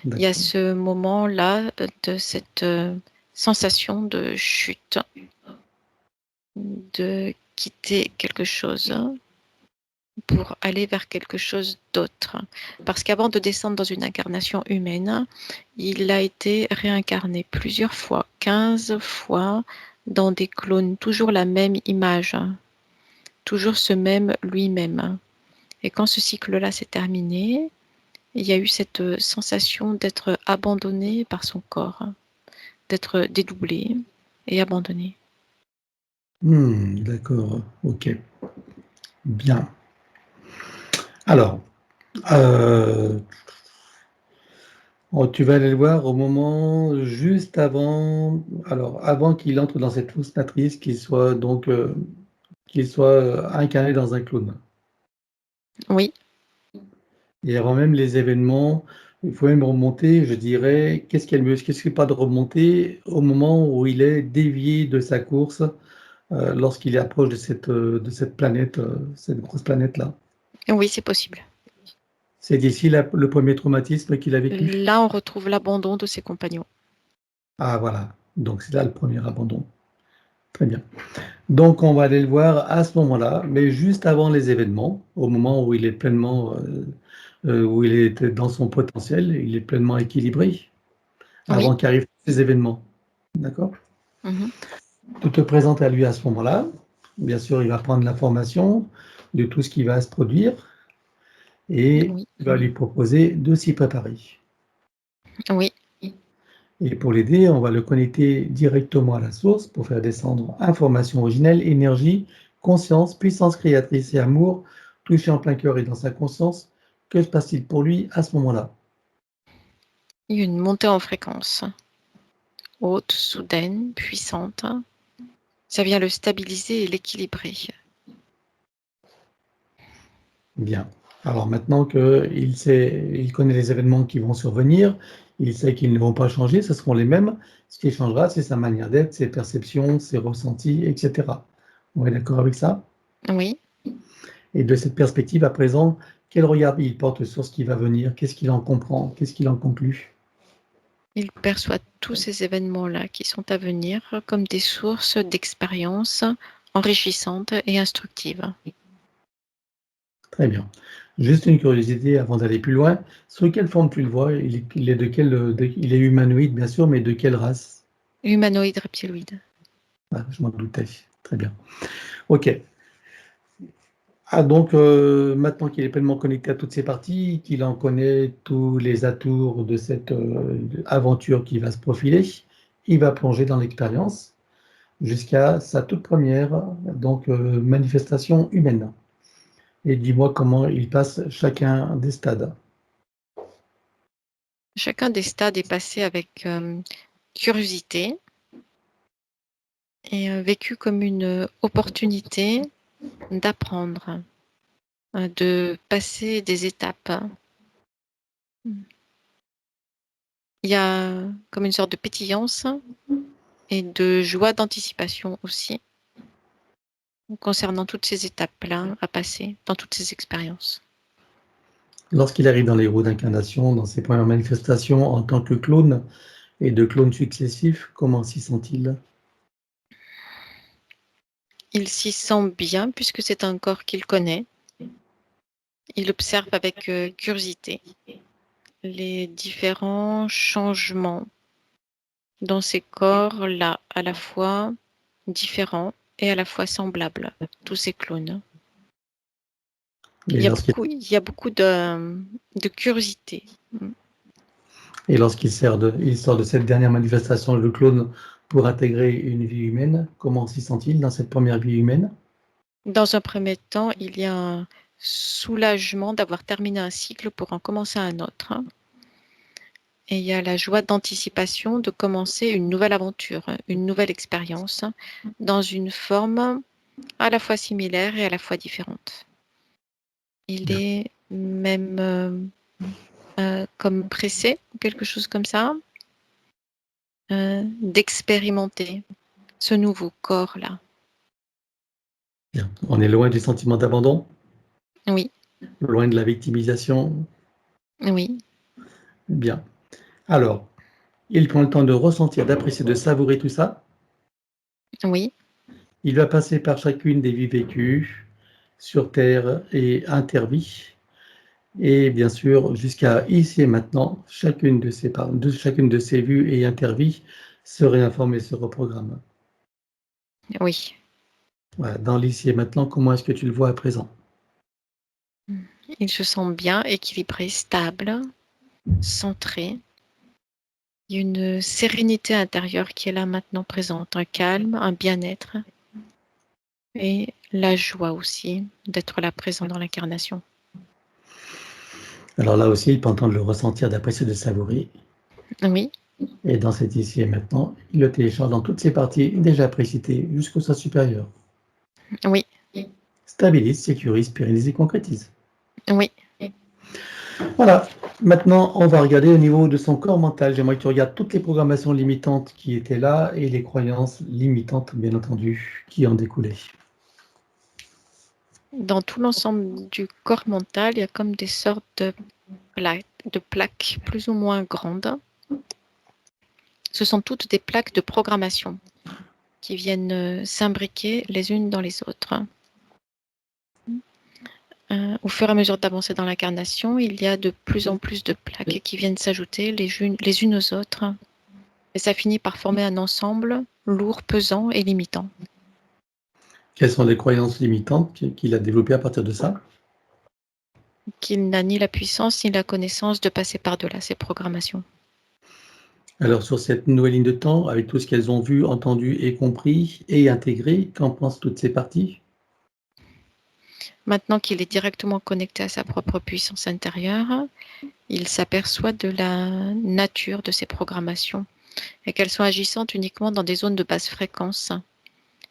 Il y a D'accord. ce moment-là de cette sensation de chute, de quitter quelque chose pour aller vers quelque chose d'autre. Parce qu'avant de descendre dans une incarnation humaine, il a été réincarné plusieurs fois, 15 fois, dans des clones, toujours la même image, toujours ce même lui-même. Et quand ce cycle-là s'est terminé, il y a eu cette sensation d'être abandonné par son corps, d'être dédoublé et abandonné. D'accord. Ok. Bien. Alors, euh, tu vas aller le voir au moment juste avant, alors avant qu'il entre dans cette fausse matrice, qu'il soit incarné dans un clone. Oui, Et avant même les événements, il faut même remonter, je dirais, qu'est-ce qui est pas de remonter au moment où il est dévié de sa course, lorsqu'il approche de cette planète, cette grosse planète-là. oui, c'est possible. C'est d'ici le premier traumatisme qu'il a vécu? Là, on retrouve l'abandon de ses compagnons. Ah voilà, donc c'est là le premier abandon. Très bien. Donc on va aller le voir à ce moment-là, mais juste avant les événements, au moment où il est pleinement, où il est dans son potentiel, il est pleinement équilibré, Oui. avant qu'arrivent ces événements. D'accord? Mhm. Tu te présentes à lui à ce moment-là. Bien sûr, il va prendre l'information de tout ce qui va se produire et Oui. tu vas lui proposer de s'y préparer. Oui. Et pour l'aider, on va le connecter directement à la source pour faire descendre information originelle, énergie, conscience, puissance créatrice et amour, touché en plein cœur et dans sa conscience. Que se passe-t-il pour lui à ce moment-là? Il y a une montée en fréquence, haute, soudaine, puissante. Ça vient le stabiliser et l'équilibrer. Bien. Alors maintenant qu'il sait, il connaît les événements qui vont survenir, il sait qu'ils ne vont pas changer, ce seront les mêmes. Ce qui changera, c'est sa manière d'être, ses perceptions, ses ressentis, etc. On est d'accord avec ça? Oui. Et de cette perspective, à présent, quel regard il porte sur ce qui va venir? Qu'est-ce qu'il en comprend? Qu'est-ce qu'il en conclut? Il perçoit tous ces événements-là qui sont à venir comme des sources d'expériences enrichissantes et instructives. Très bien. Juste une curiosité avant d'aller plus loin. Sous quelle forme tu le vois? Il est il est humanoïde, bien sûr, mais de quelle race? Humanoïde reptiloïde. Ah, je m'en doutais. Très bien. OK. Ah donc maintenant qu'il est pleinement connecté à toutes ces parties, qu'il en connaît tous les atours de cette, aventure qui va se profiler, il va plonger dans l'expérience jusqu'à sa toute première donc manifestation humaine. Et dis-moi comment il passe chacun des stades. Chacun des stades est passé avec curiosité et vécu comme une opportunité d'apprendre, de passer des étapes. Il y a comme une sorte de pétillance et de joie d'anticipation aussi concernant toutes ces étapes-là à passer dans toutes ces expériences. Lorsqu'il arrive dans les roues d'incarnation, dans ses premières manifestations en tant que clone et de clones successifs, comment s'y sent-il? Il s'y sent bien puisque c'est un corps qu'il connaît. Il observe avec curiosité les différents changements dans ces corps-là, à la fois différents et à la fois semblables, tous ces clones. Et Il y a beaucoup de curiosité. Et lorsqu'il il sort de cette dernière manifestation, le clone, pour intégrer une vie humaine, comment s'y sent-il dans cette première vie humaine? Dans un premier temps, il y a un soulagement d'avoir terminé un cycle pour en commencer un autre. Et il y a la joie d'anticipation de commencer une nouvelle aventure, une nouvelle expérience, dans une forme à la fois similaire et à la fois différente. Il est même comme pressé, quelque chose comme ça, d'expérimenter ce nouveau corps-là. Bien. On est loin du sentiment d'abandon, Oui, loin de la victimisation. oui, Bien. Alors, il prend le temps de ressentir, d'apprécier, de savourer tout ça. oui, Il va passer par chacune des vies vécues sur Terre et intervies. Et bien sûr, jusqu'à ici et maintenant, chacune chacune de ces vues et intervies se réinforme et se reprogramme. oui. Voilà, dans l'ici et maintenant, comment est-ce que tu le vois à présent? Il se sent bien, équilibré, stable, centré. Il y a une sérénité intérieure qui est là maintenant présente, un calme, un bien-être et la joie aussi d'être là présent dans l'incarnation. Alors là aussi, il prend le temps de le ressentir, d'apprécier, de savourer. Oui, Et dans cet ici et maintenant, il le télécharge dans toutes ses parties déjà précitées jusqu'au soi supérieur. oui, Stabilise, sécurise, pérennise et concrétise. oui. Voilà. Maintenant, on va regarder au niveau de son corps mental. J'aimerais que tu regardes toutes les programmations limitantes qui étaient là et les croyances limitantes, bien entendu, qui en découlaient. Dans tout l'ensemble du corps mental, il y a comme des sortes de plaques plus ou moins grandes. Ce sont toutes des plaques de programmation qui viennent s'imbriquer les unes dans les autres. Au fur et à mesure d'avancer dans l'incarnation, il y a de plus en plus de plaques qui viennent s'ajouter les unes aux autres. Et ça finit par former un ensemble lourd, pesant et limitant. Quelles sont les croyances limitantes qu'il a développées à partir de ça? Qu'il n'a ni la puissance ni la connaissance de passer par-delà ces programmations. Alors, sur cette nouvelle ligne de temps, avec tout ce qu'elles ont vu, entendu et compris et intégré, qu'en pensent toutes ces parties? Maintenant qu'il est directement connecté à sa propre puissance intérieure, il s'aperçoit de la nature de ces programmations et qu'elles sont agissantes uniquement dans des zones de basse fréquence.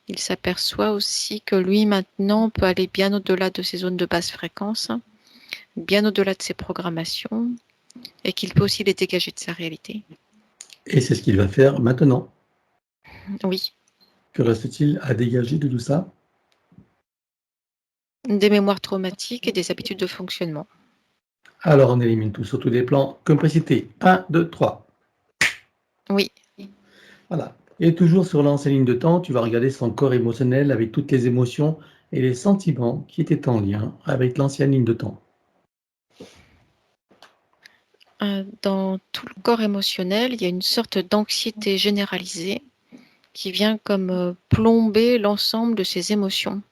Il s'aperçoit aussi que lui, maintenant, peut aller bien au-delà de ces zones de basse fréquence, bien au-delà de ces programmations, et qu'il peut aussi les dégager de sa réalité. Et c'est ce qu'il va faire maintenant. Oui, Que reste-t-il à dégager de tout ça? des mémoires traumatiques et des habitudes de fonctionnement. Alors, on élimine tout sur tous les plans, comme précité. 1, 2, 3. Oui, Voilà. Et toujours sur l'ancienne ligne de temps, tu vas regarder son corps émotionnel avec toutes les émotions et les sentiments qui étaient en lien avec l'ancienne ligne de temps. dans tout le corps émotionnel, il y a une sorte d'anxiété généralisée qui vient comme plomber l'ensemble de ces émotions.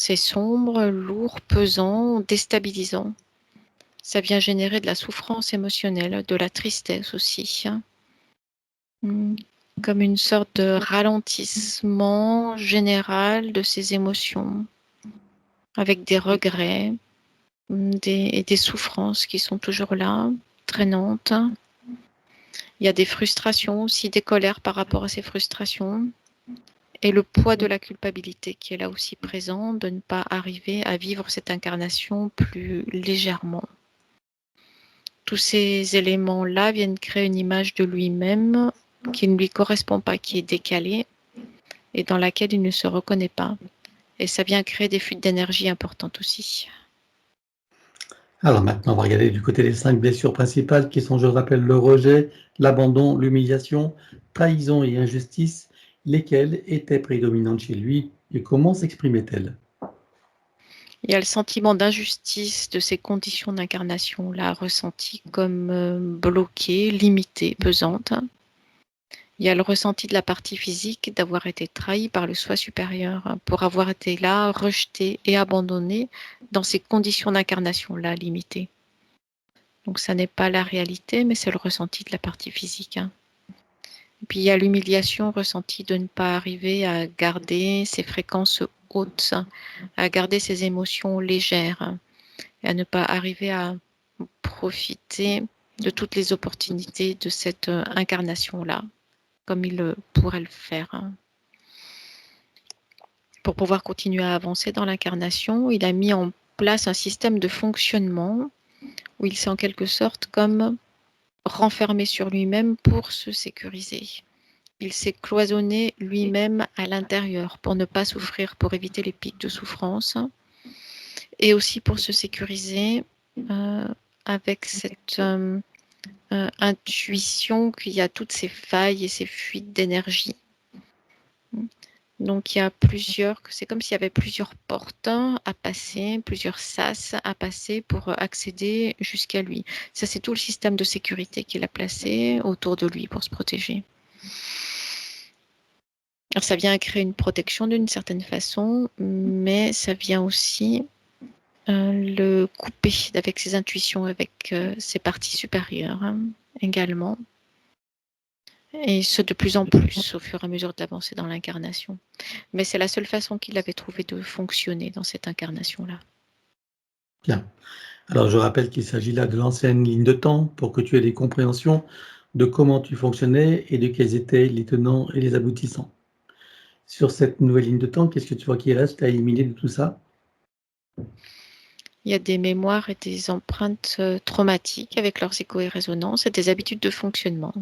C'est sombre, lourd, pesant, déstabilisant. Ça vient générer de la souffrance émotionnelle, de la tristesse aussi. Comme une sorte de ralentissement général de ses émotions, avec des regrets et des souffrances qui sont toujours là, traînantes. Il y a des frustrations aussi, des colères par rapport à ces frustrations. Et le poids de la culpabilité qui est là aussi présent, de ne pas arriver à vivre cette incarnation plus légèrement. Tous ces éléments-là viennent créer une image de lui-même qui ne lui correspond pas, qui est décalée et dans laquelle il ne se reconnaît pas. Et ça vient créer des fuites d'énergie importantes aussi. Alors maintenant, on va regarder du côté des 5 blessures principales qui sont, je le rappelle, le rejet, l'abandon, l'humiliation, trahison et injustice, lesquelles étaient prédominantes chez lui et comment s'exprimaient-elles? Il y a le sentiment d'injustice de ces conditions d'incarnation-là, ressenties comme bloquées, limitées, pesantes. Il y a le ressenti de la partie physique d'avoir été trahi par le soi supérieur, pour avoir été là, rejeté et abandonné dans ces conditions d'incarnation-là limitées. Donc ça n'est pas la réalité, mais c'est le ressenti de la partie physique. Et puis il y a l'humiliation ressentie de ne pas arriver à garder ces fréquences hautes, à garder ces émotions légères, et à ne pas arriver à profiter de toutes les opportunités de cette incarnation-là, comme il pourrait le faire. Pour pouvoir continuer à avancer dans l'incarnation, il a mis en place un système de fonctionnement où il s'est en quelque sorte comme renfermé sur lui-même pour se sécuriser. Il s'est cloisonné lui-même à l'intérieur pour ne pas souffrir, pour éviter les pics de souffrance et aussi pour se sécuriser avec cette intuition qu'il y a toutes ces failles et ces fuites d'énergie. Donc il y a c'est comme s'il y avait plusieurs portes à passer, plusieurs sas à passer pour accéder jusqu'à lui. Ça, c'est tout le système de sécurité qu'il a placé autour de lui pour se protéger. Alors ça vient créer une protection d'une certaine façon, mais ça vient aussi le couper avec ses intuitions, avec ses parties supérieures également. Et ce de plus en plus au fur et à mesure de l'avancée dans l'incarnation. Mais c'est la seule façon qu'il avait trouvé de fonctionner dans cette incarnation-là. Bien. Alors je rappelle qu'il s'agit là de l'ancienne ligne de temps pour que tu aies des compréhensions de comment tu fonctionnais et de quels étaient les tenants et les aboutissants. Sur cette nouvelle ligne de temps, qu'est-ce que tu vois qui reste à éliminer de tout ça? Il y a des mémoires et des empreintes traumatiques avec leurs échos et résonances et des habitudes de fonctionnement.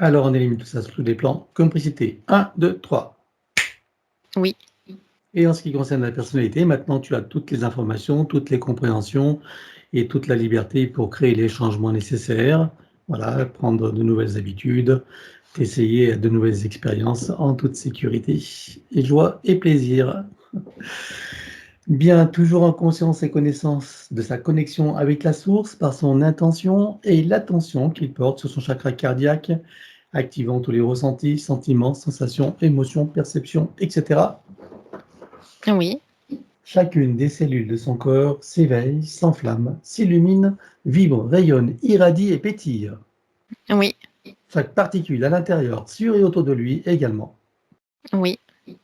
Alors on élimine tout ça sous des plans. Complicité. 1, 2, 3. Oui. Et en ce qui concerne la personnalité, maintenant tu as toutes les informations, toutes les compréhensions et toute la liberté pour créer les changements nécessaires. Voilà, prendre de nouvelles habitudes, essayer de nouvelles expériences en toute sécurité, et joie et plaisir. Bien, toujours en conscience et connaissance de sa connexion avec la source par son intention et l'attention qu'il porte sur son chakra cardiaque, activant tous les ressentis, sentiments, sensations, émotions, perceptions, etc. Oui. Chacune des cellules de son corps s'éveille, s'enflamme, s'illumine, vibre, rayonne, irradie et pétille. Oui. Chaque particule à l'intérieur, sur et autour de lui également. Oui.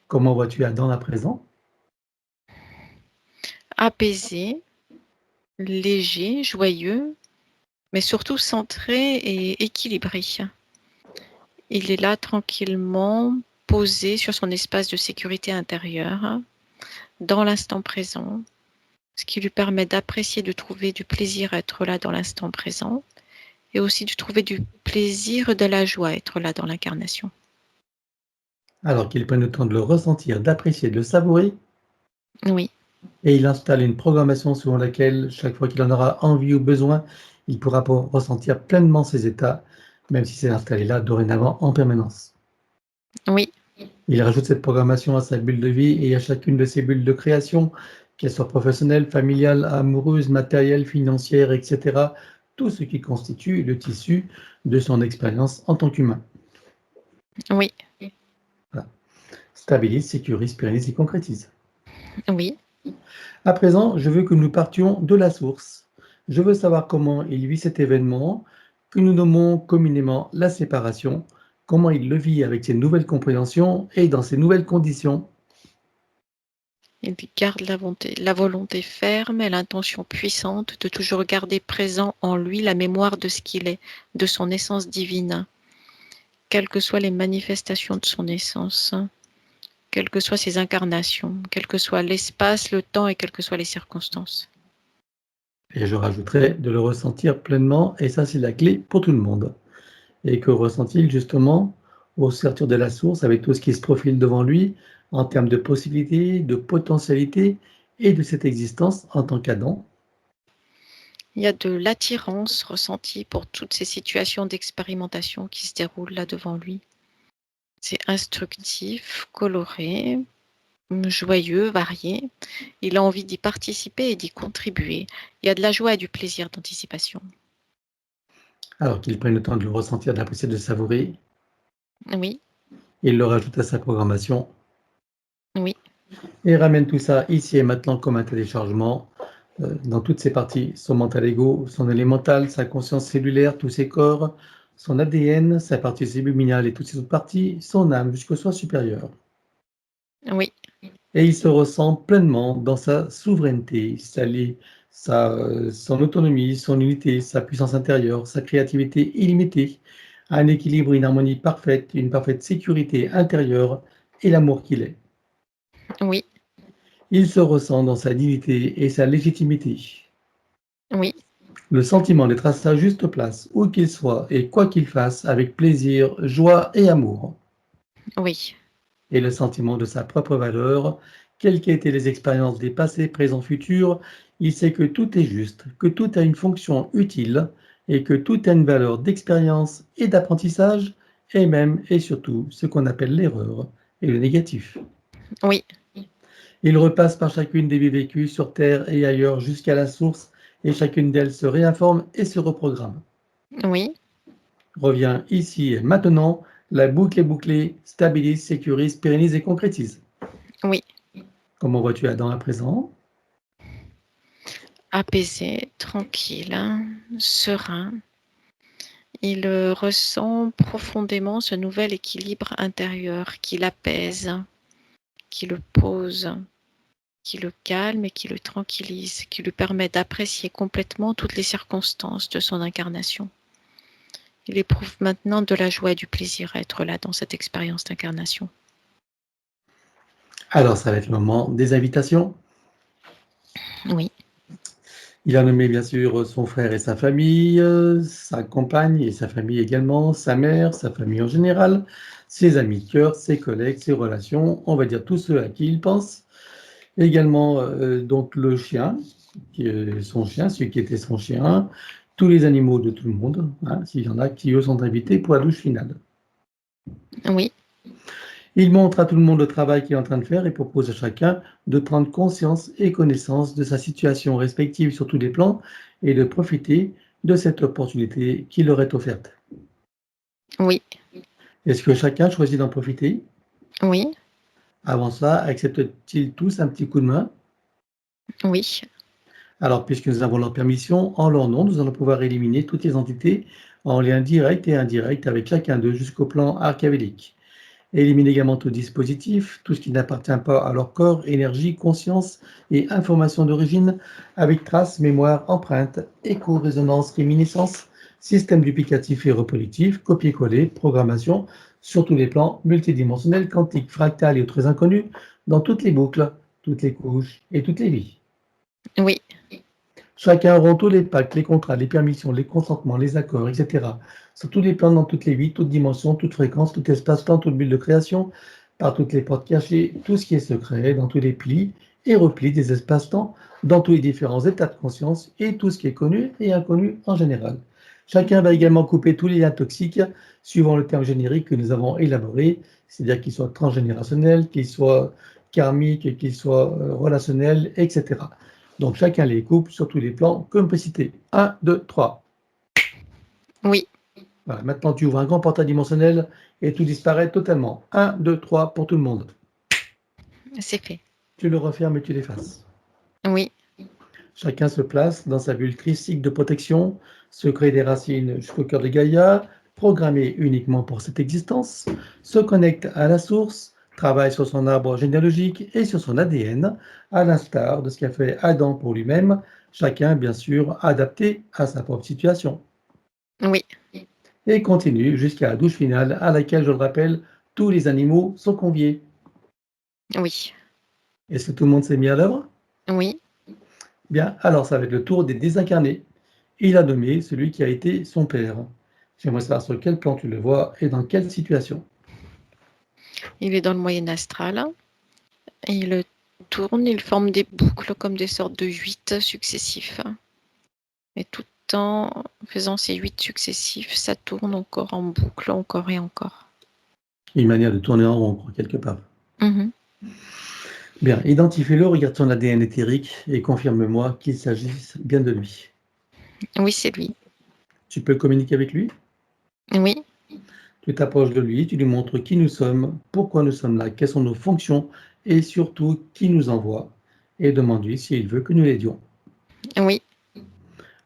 Comment vois-tu Adam à présent? Apaisé, léger, joyeux, mais surtout centré et équilibré. Il est là tranquillement, posé sur son espace de sécurité intérieure, dans l'instant présent, ce qui lui permet d'apprécier, de trouver du plaisir à être là dans l'instant présent, et aussi de trouver du plaisir et de la joie à être là dans l'incarnation. Alors qu'il prenne le temps de le ressentir, d'apprécier, de le savourer, Oui. et il installe une programmation selon laquelle, chaque fois qu'il en aura envie ou besoin, il pourra ressentir pleinement ses états, même si c'est installé là dorénavant en permanence. Oui. Il rajoute cette programmation à sa bulle de vie et à chacune de ses bulles de création, qu'elles soient professionnelles, familiales, amoureuses, matérielles, financières, etc. Tout ce qui constitue le tissu de son expérience en tant qu'humain. Oui. Voilà. Stabilise, sécurise, pérennise et concrétise. Oui. À présent, je veux que nous partions de la source. Je veux savoir comment il vit cet événement que nous nommons communément la séparation, comment il le vit avec ses nouvelles compréhensions et dans ses nouvelles conditions. Il garde la volonté ferme et l'intention puissante de toujours garder présent en lui la mémoire de ce qu'il est, de son essence divine, quelles que soient les manifestations de son essence, quelles que soient ses incarnations, quel que soit l'espace, le temps et quelles que soient les circonstances. Et je rajouterais de le ressentir pleinement, et ça c'est la clé pour tout le monde. Et que ressent-il justement au sortir de la source avec tout ce qui se profile devant lui en termes de possibilités, de potentialités et de cette existence en tant qu'Adam? Il y a de l'attirance ressentie pour toutes ces situations d'expérimentation qui se déroulent là devant lui. C'est instructif, coloré, joyeux, varié. Il a envie d'y participer et d'y contribuer. Il y a de la joie et du plaisir d'anticipation. Alors qu'il prenne le temps de le ressentir, d'apprécier, de le savourer, Oui, il le rajoute à sa programmation oui, et ramène tout ça ici et maintenant comme un téléchargement dans toutes ses parties, son mental ego, son élémental, sa conscience cellulaire, tous ses corps, son ADN, sa partie subliminale et toutes ses autres parties, son âme jusqu'au soi supérieur. oui, Et il se ressent pleinement dans sa souveraineté, son autonomie, son unité, sa puissance intérieure, sa créativité illimitée, un équilibre, une harmonie parfaite, une parfaite sécurité intérieure et l'amour qu'il est. oui, Il se ressent dans sa dignité et sa légitimité. oui, Le sentiment d'être à sa juste place, où qu'il soit et quoi qu'il fasse, avec plaisir, joie et amour. oui, Et le sentiment de sa propre valeur, quelles qu'aient été les expériences des passés, présents, futurs, il sait que tout est juste, que tout a une fonction utile et que tout a une valeur d'expérience et d'apprentissage, et même et surtout ce qu'on appelle l'erreur et le négatif. oui, Il repasse par chacune des vies vécues sur Terre et ailleurs jusqu'à la source, et chacune d'elles se réinforme et se reprogramme. oui, Revient ici et maintenant, la boucle est bouclée, stabilise, sécurise, pérennise et concrétise. oui. Comment vois-tu Adam à présent? Apaisé, tranquille, serein. Il ressent profondément ce nouvel équilibre intérieur qui l'apaise, qui le pose, qui le calme et qui le tranquillise, qui lui permet d'apprécier complètement toutes les circonstances de son incarnation. Il éprouve maintenant de la joie et du plaisir à être là dans cette expérience d'incarnation. Alors, ça va être le moment des invitations. Oui, Il a nommé bien sûr son frère et sa famille, sa compagne et sa famille également, sa mère, sa famille en général, ses amis de cœur, ses collègues, ses relations, on va dire tous ceux à qui il pense. Également, donc le chien, son chien, celui qui était son chien, tous les animaux de tout le monde, hein, s'il y en a qui eux sont invités pour la douche finale. oui, Il montre à tout le monde le travail qu'il est en train de faire et propose à chacun de prendre conscience et connaissance de sa situation respective sur tous les plans et de profiter de cette opportunité qui leur est offerte. oui, Est-ce que chacun choisit d'en profiter? oui, Avant ça, acceptent-ils tous un petit coup de main? oui, Alors, puisque nous avons leur permission, en leur nom, nous allons pouvoir éliminer toutes les entités en lien direct et indirect avec chacun d'eux jusqu'au plan archavélique. Élimine également tout dispositif, tout ce qui n'appartient pas à leur corps, énergie, conscience et information d'origine, avec traces, mémoire, empreinte, écho, résonance, réminiscence, système duplicatif et reproductif, copier-coller, programmation, sur tous les plans multidimensionnels, quantiques, fractales et autres inconnus, dans toutes les boucles, toutes les couches et toutes les vies. oui, Chacun auront tous les pactes, les contrats, les permissions, les consentements, les accords, etc. Sur tous les plans, dans toutes les vies, toutes dimensions, toutes fréquences, tout espace-temps, toute bulle de création, par toutes les portes cachées, tout ce qui est secret, dans tous les plis et replis des espaces-temps, dans tous les différents états de conscience et tout ce qui est connu et inconnu en général. Chacun va également couper tous les liens toxiques, suivant le terme générique que nous avons élaboré, c'est-à-dire qu'ils soient transgénérationnels, qu'ils soient karmiques, qu'ils soient relationnels, etc. Donc chacun les coupe sur tous les plans, comme précité. 1, 2, 3. oui, Voilà, maintenant tu ouvres un grand portail dimensionnel et tout disparaît totalement. 1, 2, 3 pour tout le monde. c'est fait. Tu le refermes et tu l'effaces. Oui, Chacun se place dans sa bulle christique de protection, se crée des racines jusqu'au cœur de Gaïa, programmé uniquement pour cette existence, se connecte à la source, travaille sur son arbre généalogique et sur son ADN, à l'instar de ce qu'a fait Adam pour lui-même, chacun bien sûr adapté à sa propre situation. oui, Et continue jusqu'à la douche finale à laquelle, je le rappelle, tous les animaux sont conviés. oui, Est-ce que tout le monde s'est mis à l'œuvre? oui. Bien, alors ça va être le tour des désincarnés. Il a nommé celui qui a été son père. J'aimerais savoir sur quel plan tu le vois et dans quelle situation. Il est dans le moyen astral. Et il tourne, il forme des boucles comme des sortes de 8 successifs. Et tout en faisant ces 8 successifs, ça tourne encore en boucle, encore et encore. Une manière de tourner en rond, quoi, quelque part. Mhm. Bien, identifie-le, regarde son ADN éthérique et confirme-moi qu'il s'agisse bien de lui. Oui, c'est lui. Tu peux communiquer avec lui? Oui, Tu t'approches de lui, tu lui montres qui nous sommes, pourquoi nous sommes là, quelles sont nos fonctions et surtout qui nous envoie. Et demande-lui s'il veut que nous l'aidions. oui,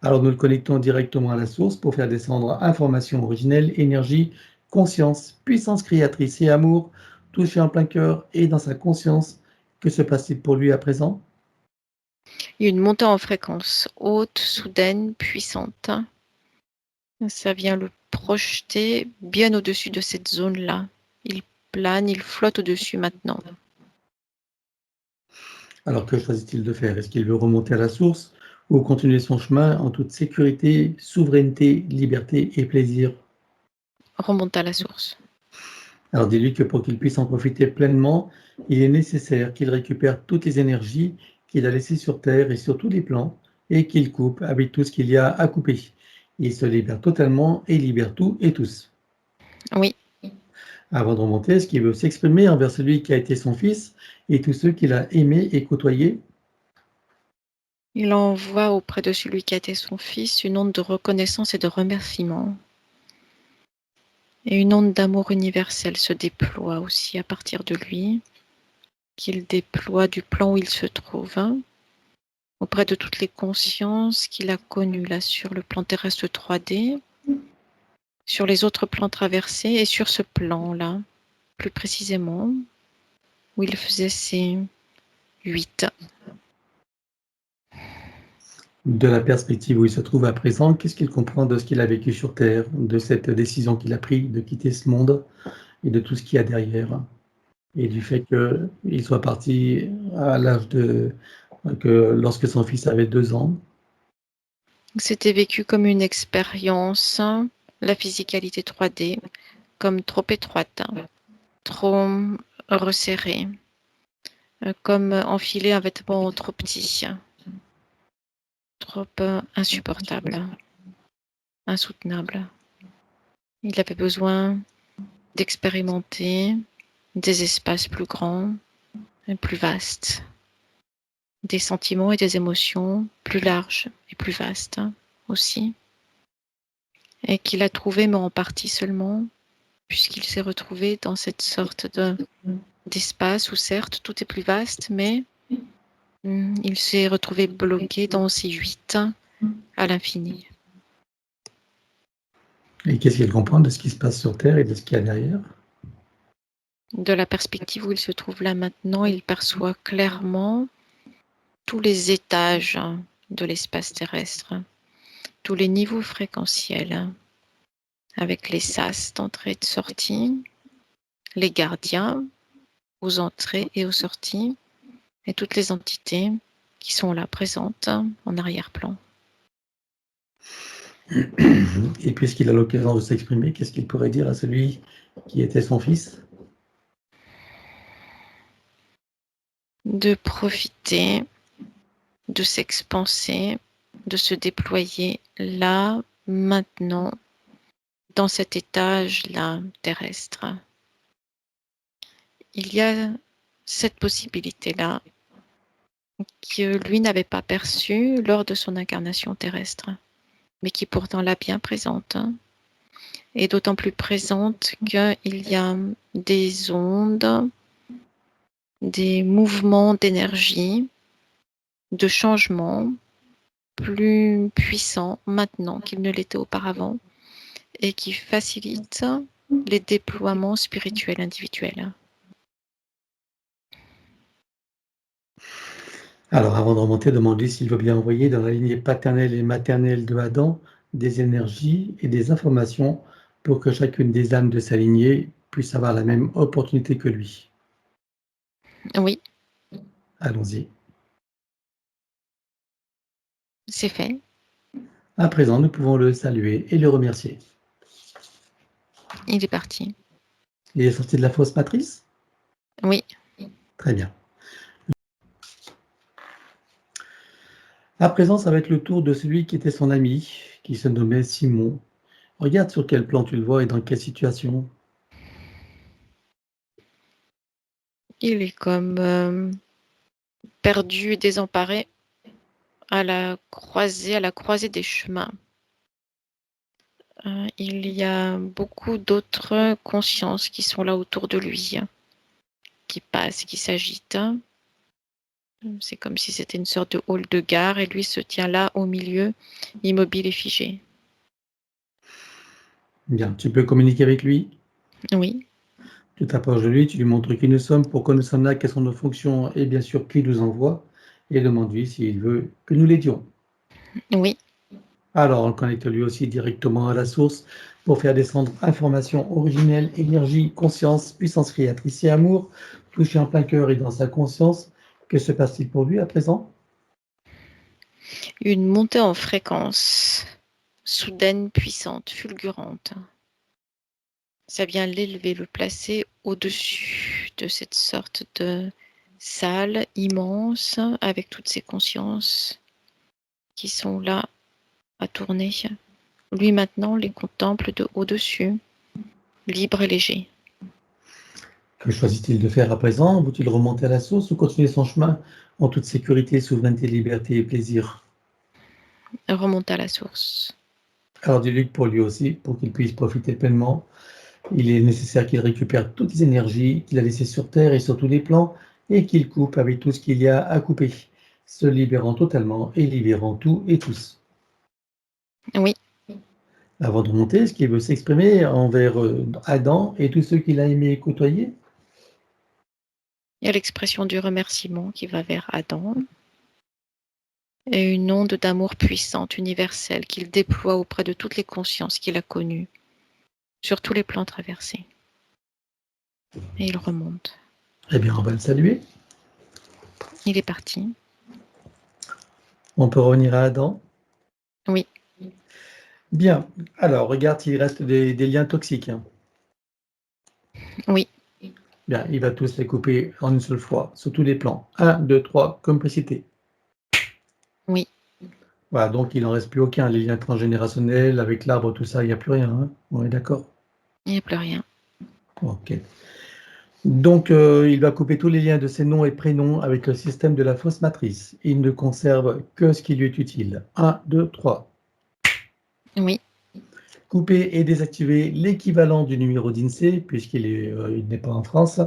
Alors nous le connectons directement à la source pour faire descendre information originelle, énergie, conscience, puissance créatrice et amour, touché en plein cœur et dans sa conscience. Que se passe-t-il pour lui à présent? il y a une montée en fréquence haute, soudaine, puissante. Ça vient le projeter bien au-dessus de cette zone-là. Il plane, il flotte au-dessus maintenant. Alors que choisit-il de faire? Est-ce qu'il veut remonter à la source ou continuer son chemin en toute sécurité, souveraineté, liberté et plaisir? Remonte à la source. Alors dis-lui que pour qu'il puisse en profiter pleinement, il est nécessaire qu'il récupère toutes les énergies qu'il a laissées sur Terre et sur tous les plans, et qu'il coupe avec tout ce qu'il y a à couper. Il se libère totalement et libère tout et tous. Oui, Avant de remonter, est-ce qu'il veut s'exprimer envers celui qui a été son fils et tous ceux qu'il a aimés et côtoyés? il envoie auprès de celui qui a été son fils une onde de reconnaissance et de remerciement. Et une onde d'amour universel se déploie aussi à partir de lui, qu'il déploie du plan où il se trouve, auprès de toutes les consciences qu'il a connues là sur le plan terrestre 3D, sur les autres plans traversés et sur ce plan-là, plus précisément, où il faisait ses 8. De la perspective où il se trouve à présent, qu'est-ce qu'il comprend de ce qu'il a vécu sur Terre, de cette décision qu'il a prise de quitter ce monde et de tout ce qu'il y a derrière? Et du fait qu'il soit parti à l'âge de que lorsque son fils avait 2 ans. C'était vécu comme une expérience, la physicalité 3D, comme trop étroite, trop resserrée, comme enfiler un vêtement trop petit, trop insupportable, insoutenable. Il avait besoin d'expérimenter des espaces plus grands et plus vastes, des sentiments et des émotions plus larges et plus vastes aussi, et qu'il a trouvé, mais en partie seulement, puisqu'il s'est retrouvé dans cette sorte d'espace où certes tout est plus vaste, mais il s'est retrouvé bloqué dans ces 8 à l'infini. Et qu'est-ce qu'il comprend de ce qui se passe sur Terre et de ce qu'il y a derrière? De la perspective où il se trouve là maintenant, il perçoit clairement tous les étages de l'espace terrestre, tous les niveaux fréquentiels, avec les sas d'entrée et de sortie, les gardiens aux entrées et aux sorties, et toutes les entités qui sont là présentes en arrière-plan. Et puisqu'il a l'occasion de s'exprimer, qu'est-ce qu'il pourrait dire à celui qui était son fils? De profiter, de s'expanser, de se déployer là, maintenant, dans cet étage-là terrestre. Il y a cette possibilité-là que lui n'avait pas perçue lors de son incarnation terrestre, mais qui pourtant l'a bien présente, et d'autant plus présente qu'il y a des ondes des mouvements d'énergie, de changement plus puissants maintenant qu'ils ne l'étaient auparavant et qui facilitent les déploiements spirituels individuels. Alors, avant de remonter, demandez s'il veut bien envoyer dans la lignée paternelle et maternelle de Adam des énergies et des informations pour que chacune des âmes de sa lignée puisse avoir la même opportunité que lui. Oui, Allons-y. c'est fait. À présent, nous pouvons le saluer et le remercier. Il est parti. Il est sorti de la fausse matrice? Oui, Très bien. À présent, ça va être le tour de celui qui était son ami, qui se nommait Simon. Regarde sur quel plan tu le vois et dans quelle situation. il est comme perdu et désemparé à la croisée des chemins. Il y a beaucoup d'autres consciences qui sont là autour de lui, qui passent, qui s'agitent. C'est comme si c'était une sorte de hall de gare et lui se tient là au milieu, immobile et figé. Bien, tu peux communiquer avec lui. Oui, Tu t'approches de lui, tu lui montres qui nous sommes, pourquoi nous sommes là, quelles sont nos fonctions et bien sûr qui nous envoie. Et demande-lui s'il veut que nous l'aidions. oui, Alors, on le connecte lui aussi directement à la source pour faire descendre information originelle, énergie, conscience, puissance créatrice et amour, touché en plein cœur et dans sa conscience. Que se passe-t-il pour lui à présent? une montée en fréquence, soudaine, puissante, fulgurante. Ça vient l'élever, le placer au-dessus de cette sorte de salle immense avec toutes ces consciences qui sont là à tourner. Lui maintenant les contemple de au-dessus, libre et léger. Que choisit-il de faire à présent? Veut-il remonter à la source ou continuer son chemin en toute sécurité, souveraineté, liberté et plaisir? Remonte à la source. Alors dis-lui que pour lui aussi, pour qu'il puisse profiter pleinement, il est nécessaire qu'il récupère toutes les énergies qu'il a laissées sur Terre et sur tous les plans et qu'il coupe avec tout ce qu'il y a à couper, se libérant totalement et libérant tout et tous. Oui, Avant de monter, est-ce qu'il veut s'exprimer envers Adam et tous ceux qu'il a aimé et côtoyer? il y a l'expression du remerciement qui va vers Adam et une onde d'amour puissante, universelle, qu'il déploie auprès de toutes les consciences qu'il a connues, sur tous les plans traversés. Et il remonte. Eh bien, on va le saluer. Il est parti. On peut revenir à Adam. Oui, Bien. Alors, regarde s'il reste des liens toxiques, hein. oui, Bien, il va tous les couper en une seule fois, sur tous les plans. 1, 2, 3, comme précité. oui, Voilà, donc il n'en reste plus aucun. Les liens transgénérationnels, avec l'arbre, tout ça, il n'y a plus rien, hein. On est d'accord? il n'y a plus rien. Ok. Donc, il va couper tous les liens de ses noms et prénoms avec le système de la fausse matrice. Il ne conserve que ce qui lui est utile. 1, 2, 3. Oui, Couper et désactiver l'équivalent du numéro d'INSEE, il n'est pas en France,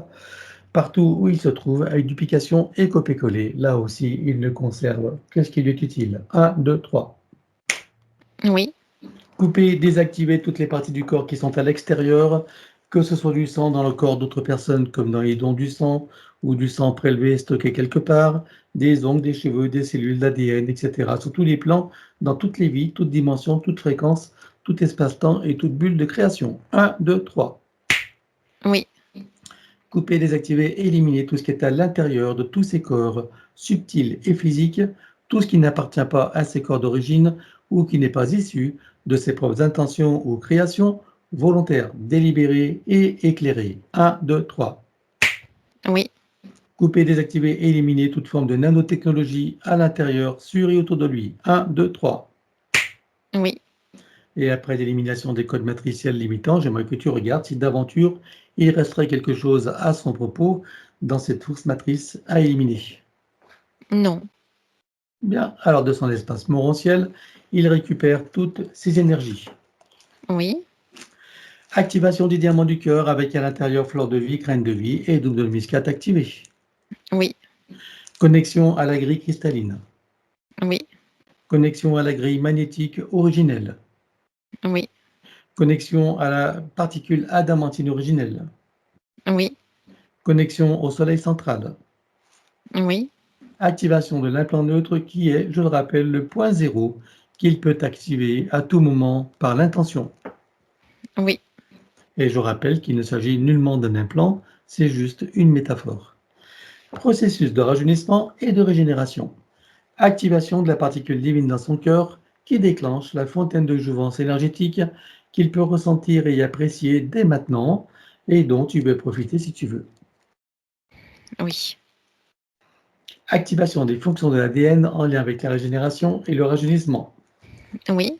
partout où il se trouve, avec duplication et copier-coller. Là aussi, il ne conserve que ce qui lui est utile. 1, 2, 3. oui, Couper, désactiver toutes les parties du corps qui sont à l'extérieur, que ce soit du sang dans le corps d'autres personnes, comme dans les dons du sang, ou du sang prélevé stocké quelque part, des ongles, des cheveux, des cellules, d'ADN, etc. Sur tous les plans, dans toutes les vies, toutes dimensions, toutes fréquences, tout espace-temps et toute bulle de création. 1, 2, 3. oui, Couper, désactiver et éliminer tout ce qui est à l'intérieur de tous ces corps, subtils et physiques, tout ce qui n'appartient pas à ces corps d'origine ou qui n'est pas issu de ses propres intentions ou créations volontaires, délibérées et éclairées. 1, 2, 3. oui, Couper, désactiver et éliminer toute forme de nanotechnologie à l'intérieur, sur et autour de lui. 1, 2, 3. oui. Et après l'élimination des codes matriciels limitants, j'aimerais que tu regardes si d'aventure il resterait quelque chose à son propos dans cette fausse matrice à éliminer. Non. Bien, alors de son espace morontiel, il récupère toutes ses énergies. Oui, Activation du diamant du cœur avec à l'intérieur fleur de vie, graine de vie et double muscate activée. Oui, Connexion à la grille cristalline. oui, Connexion à la grille magnétique originelle. oui, Connexion à la particule adamantine originelle. oui, Connexion au soleil central. oui, Activation de l'implant neutre qui est, je le rappelle, le point zéro qu'il peut activer à tout moment par l'intention. oui, Et je rappelle qu'il ne s'agit nullement d'un implant, c'est juste une métaphore. Processus de rajeunissement et de régénération. Activation de la particule divine dans son cœur qui déclenche la fontaine de jouvence énergétique qu'il peut ressentir et apprécier dès maintenant et dont tu peux profiter si tu veux. oui, Activation des fonctions de l'ADN en lien avec la régénération et le rajeunissement. oui,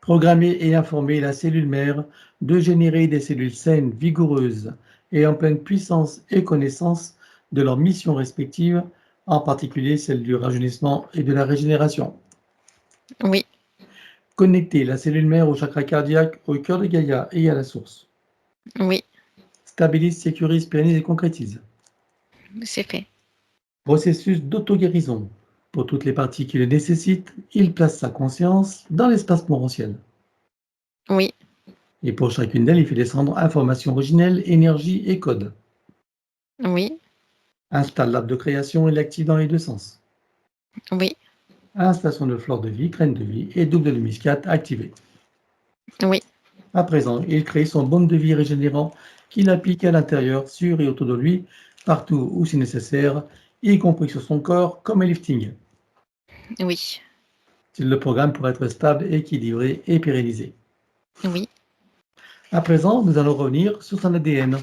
Programmer et informer la cellule mère de générer des cellules saines, vigoureuses et en pleine puissance et connaissance de leurs missions respectives, en particulier celle du rajeunissement et de la régénération. oui, Connecter la cellule mère au chakra cardiaque, au cœur de Gaïa et à la source. oui, Stabilise, sécurise, pérennise et concrétise. c'est fait. Processus d'auto-guérison. Pour toutes les parties qui le nécessitent, il place sa conscience dans l'espace morantiel. Oui, Et pour chacune d'elles, il fait descendre information originelle, énergie et code. oui, Installe l'arbre de création et l'active dans les deux sens. oui, Installation de fleur de vie, graine de vie et double de muscade activée. oui, À présent, il crée son baume de vie régénérant qu'il applique à l'intérieur, sur et autour de lui, partout où c'est nécessaire, y compris sur son corps, comme un lifting. oui, C'est le programme pour être stable, équilibré et pérennisé. oui. À présent, nous allons revenir sur son ADN.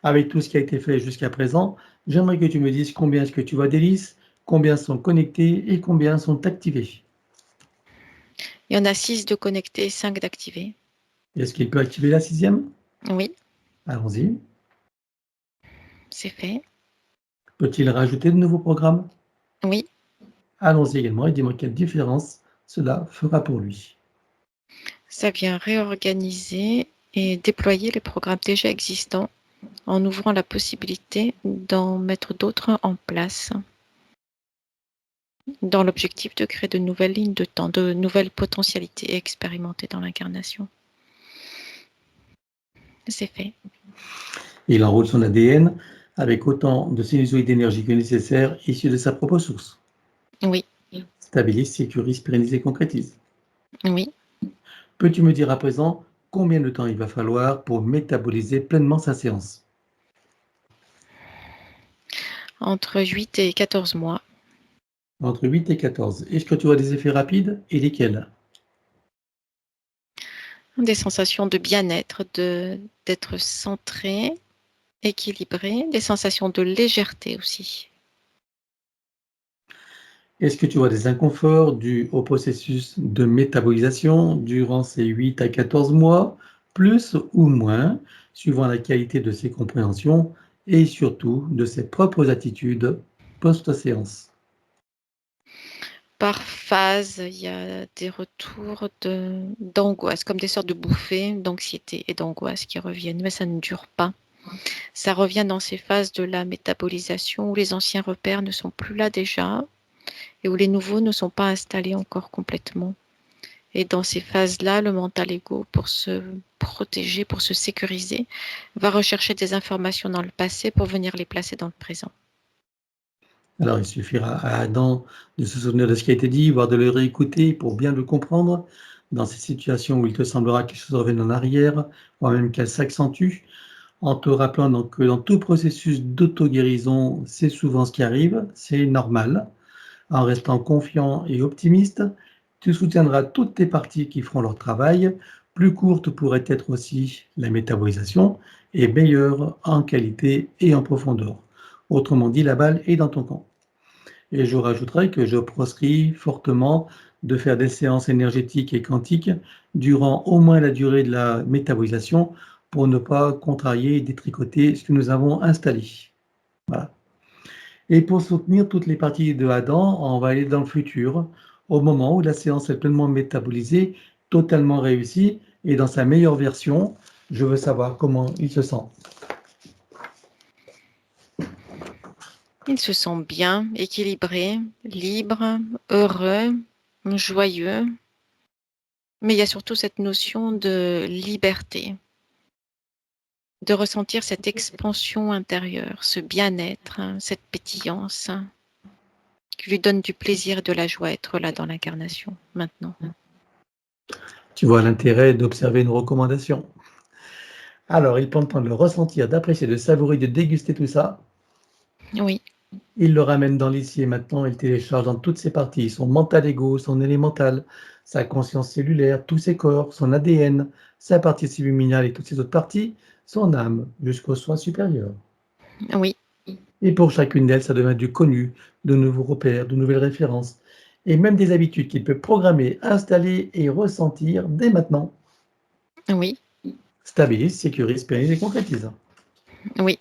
Avec tout ce qui a été fait jusqu'à présent, j'aimerais que tu me dises combien est-ce que tu vois d'hélices, combien sont connectés et combien sont activés. Il y en a 6 de connectés, 5 d'activés. Est-ce qu'il peut activer la sixième? Oui, Allons-y. c'est fait. Peut-il rajouter de nouveaux programmes? Oui, Allons-y également et dis-moi quelle différence cela fera pour lui. ça vient réorganiser et déployer les programmes déjà existants en ouvrant la possibilité d'en mettre d'autres en place dans l'objectif de créer de nouvelles lignes de temps, de nouvelles potentialités expérimentées dans l'incarnation. C'est fait. Il enroule son ADN avec autant de sinusoïdes d'énergie que nécessaire issus de sa propre source. Oui, Stabilise, sécurise, pérennise et concrétise. oui. Peux-tu me dire à présent combien de temps il va falloir pour métaboliser pleinement sa séance? Entre 8 et 14 mois. Entre 8 et 14. Est-ce que tu vois des effets rapides et lesquels? Des sensations de bien-être, d'être centré, équilibré, des sensations de légèreté aussi. Est-ce que tu vois des inconforts dus au processus de métabolisation durant ces 8 à 14 mois, plus ou moins, suivant la qualité de ses compréhensions et surtout de ses propres attitudes post-séance? Par phase, il y a des retours d'angoisse, comme des sortes de bouffées d'anxiété et d'angoisse qui reviennent, mais ça ne dure pas. Ça revient dans ces phases de la métabolisation où les anciens repères ne sont plus là déjà et où les nouveaux ne sont pas installés encore complètement. Et dans ces phases-là, le mental ego, pour se protéger, pour se sécuriser, va rechercher des informations dans le passé pour venir les placer dans le présent. Alors, il suffira à Adam de se souvenir de ce qui a été dit, voire de le réécouter pour bien le comprendre. Dans ces situations où il te semblera que quelque chose revienne en arrière, voire même qu'elle s'accentue, en te rappelant donc que dans tout processus d'auto-guérison, c'est souvent ce qui arrive, c'est normal. En restant confiant et optimiste, tu soutiendras toutes tes parties qui feront leur travail. Plus courte pourrait être aussi la métabolisation et meilleure en qualité et en profondeur. Autrement dit, la balle est dans ton camp. Et je rajouterai que je proscris fortement de faire des séances énergétiques et quantiques durant au moins la durée de la métabolisation pour ne pas contrarier et détricoter ce que nous avons installé. Voilà. Et pour soutenir toutes les parties de Adam, on va aller dans le futur, au moment où la séance est pleinement métabolisée, totalement réussie et dans sa meilleure version. Je veux savoir comment il se sent. Il se sent bien, équilibré, libre, heureux, joyeux. Mais il y a surtout cette notion de liberté, de ressentir cette expansion intérieure, ce bien-être, cette pétillance, qui lui donne du plaisir et de la joie à être là dans l'incarnation, maintenant. Tu vois l'intérêt d'observer une recommandation. Alors, il prend le temps de le ressentir, d'apprécier, de savourer, de déguster tout ça. Oui, Il le ramène dans l'ici et maintenant, il télécharge dans toutes ses parties, son mental ego, son élémental, sa conscience cellulaire, tous ses corps, son ADN, sa partie subliminale et toutes ses autres parties, son âme, jusqu'au soi supérieur. oui, Et pour chacune d'elles, ça devient du connu, de nouveaux repères, de nouvelles références, et même des habitudes qu'il peut programmer, installer et ressentir dès maintenant. oui, Stabilise, sécurise, pérennise et concrétise. oui.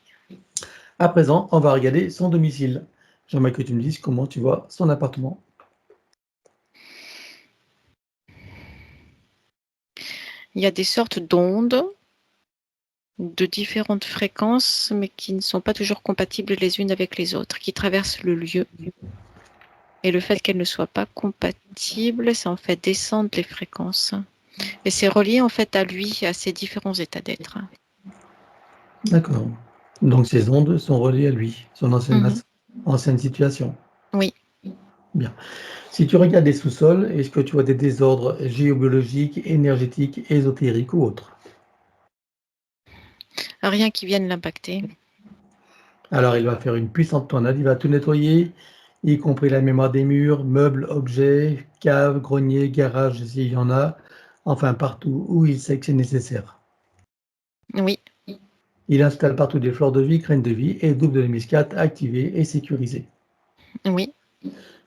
À présent, on va regarder son domicile. J'aimerais que tu me dises comment tu vois son appartement. Il y a des sortes d'ondes de différentes fréquences, mais qui ne sont pas toujours compatibles les unes avec les autres, qui traversent le lieu. Et le fait qu'elles ne soient pas compatibles, ça en fait descendre les fréquences. Et c'est relié en fait à lui, à ses différents états d'être. D'accord. Donc ces ondes sont reliées à lui, son ancienne situation. Oui. Bien. Si tu regardes les sous-sols, est-ce que tu vois des désordres géobiologiques, énergétiques, ésotériques ou autres? Rien qui vienne l'impacter. Alors il va faire une puissante tornade, il va tout nettoyer, y compris la mémoire des murs, meubles, objets, caves, greniers, garages s'il y en a, enfin partout où il sait que c'est nécessaire. Oui, Il installe partout des fleurs de vie, graines de vie et double de l'hémiscate activées et sécurisées. oui,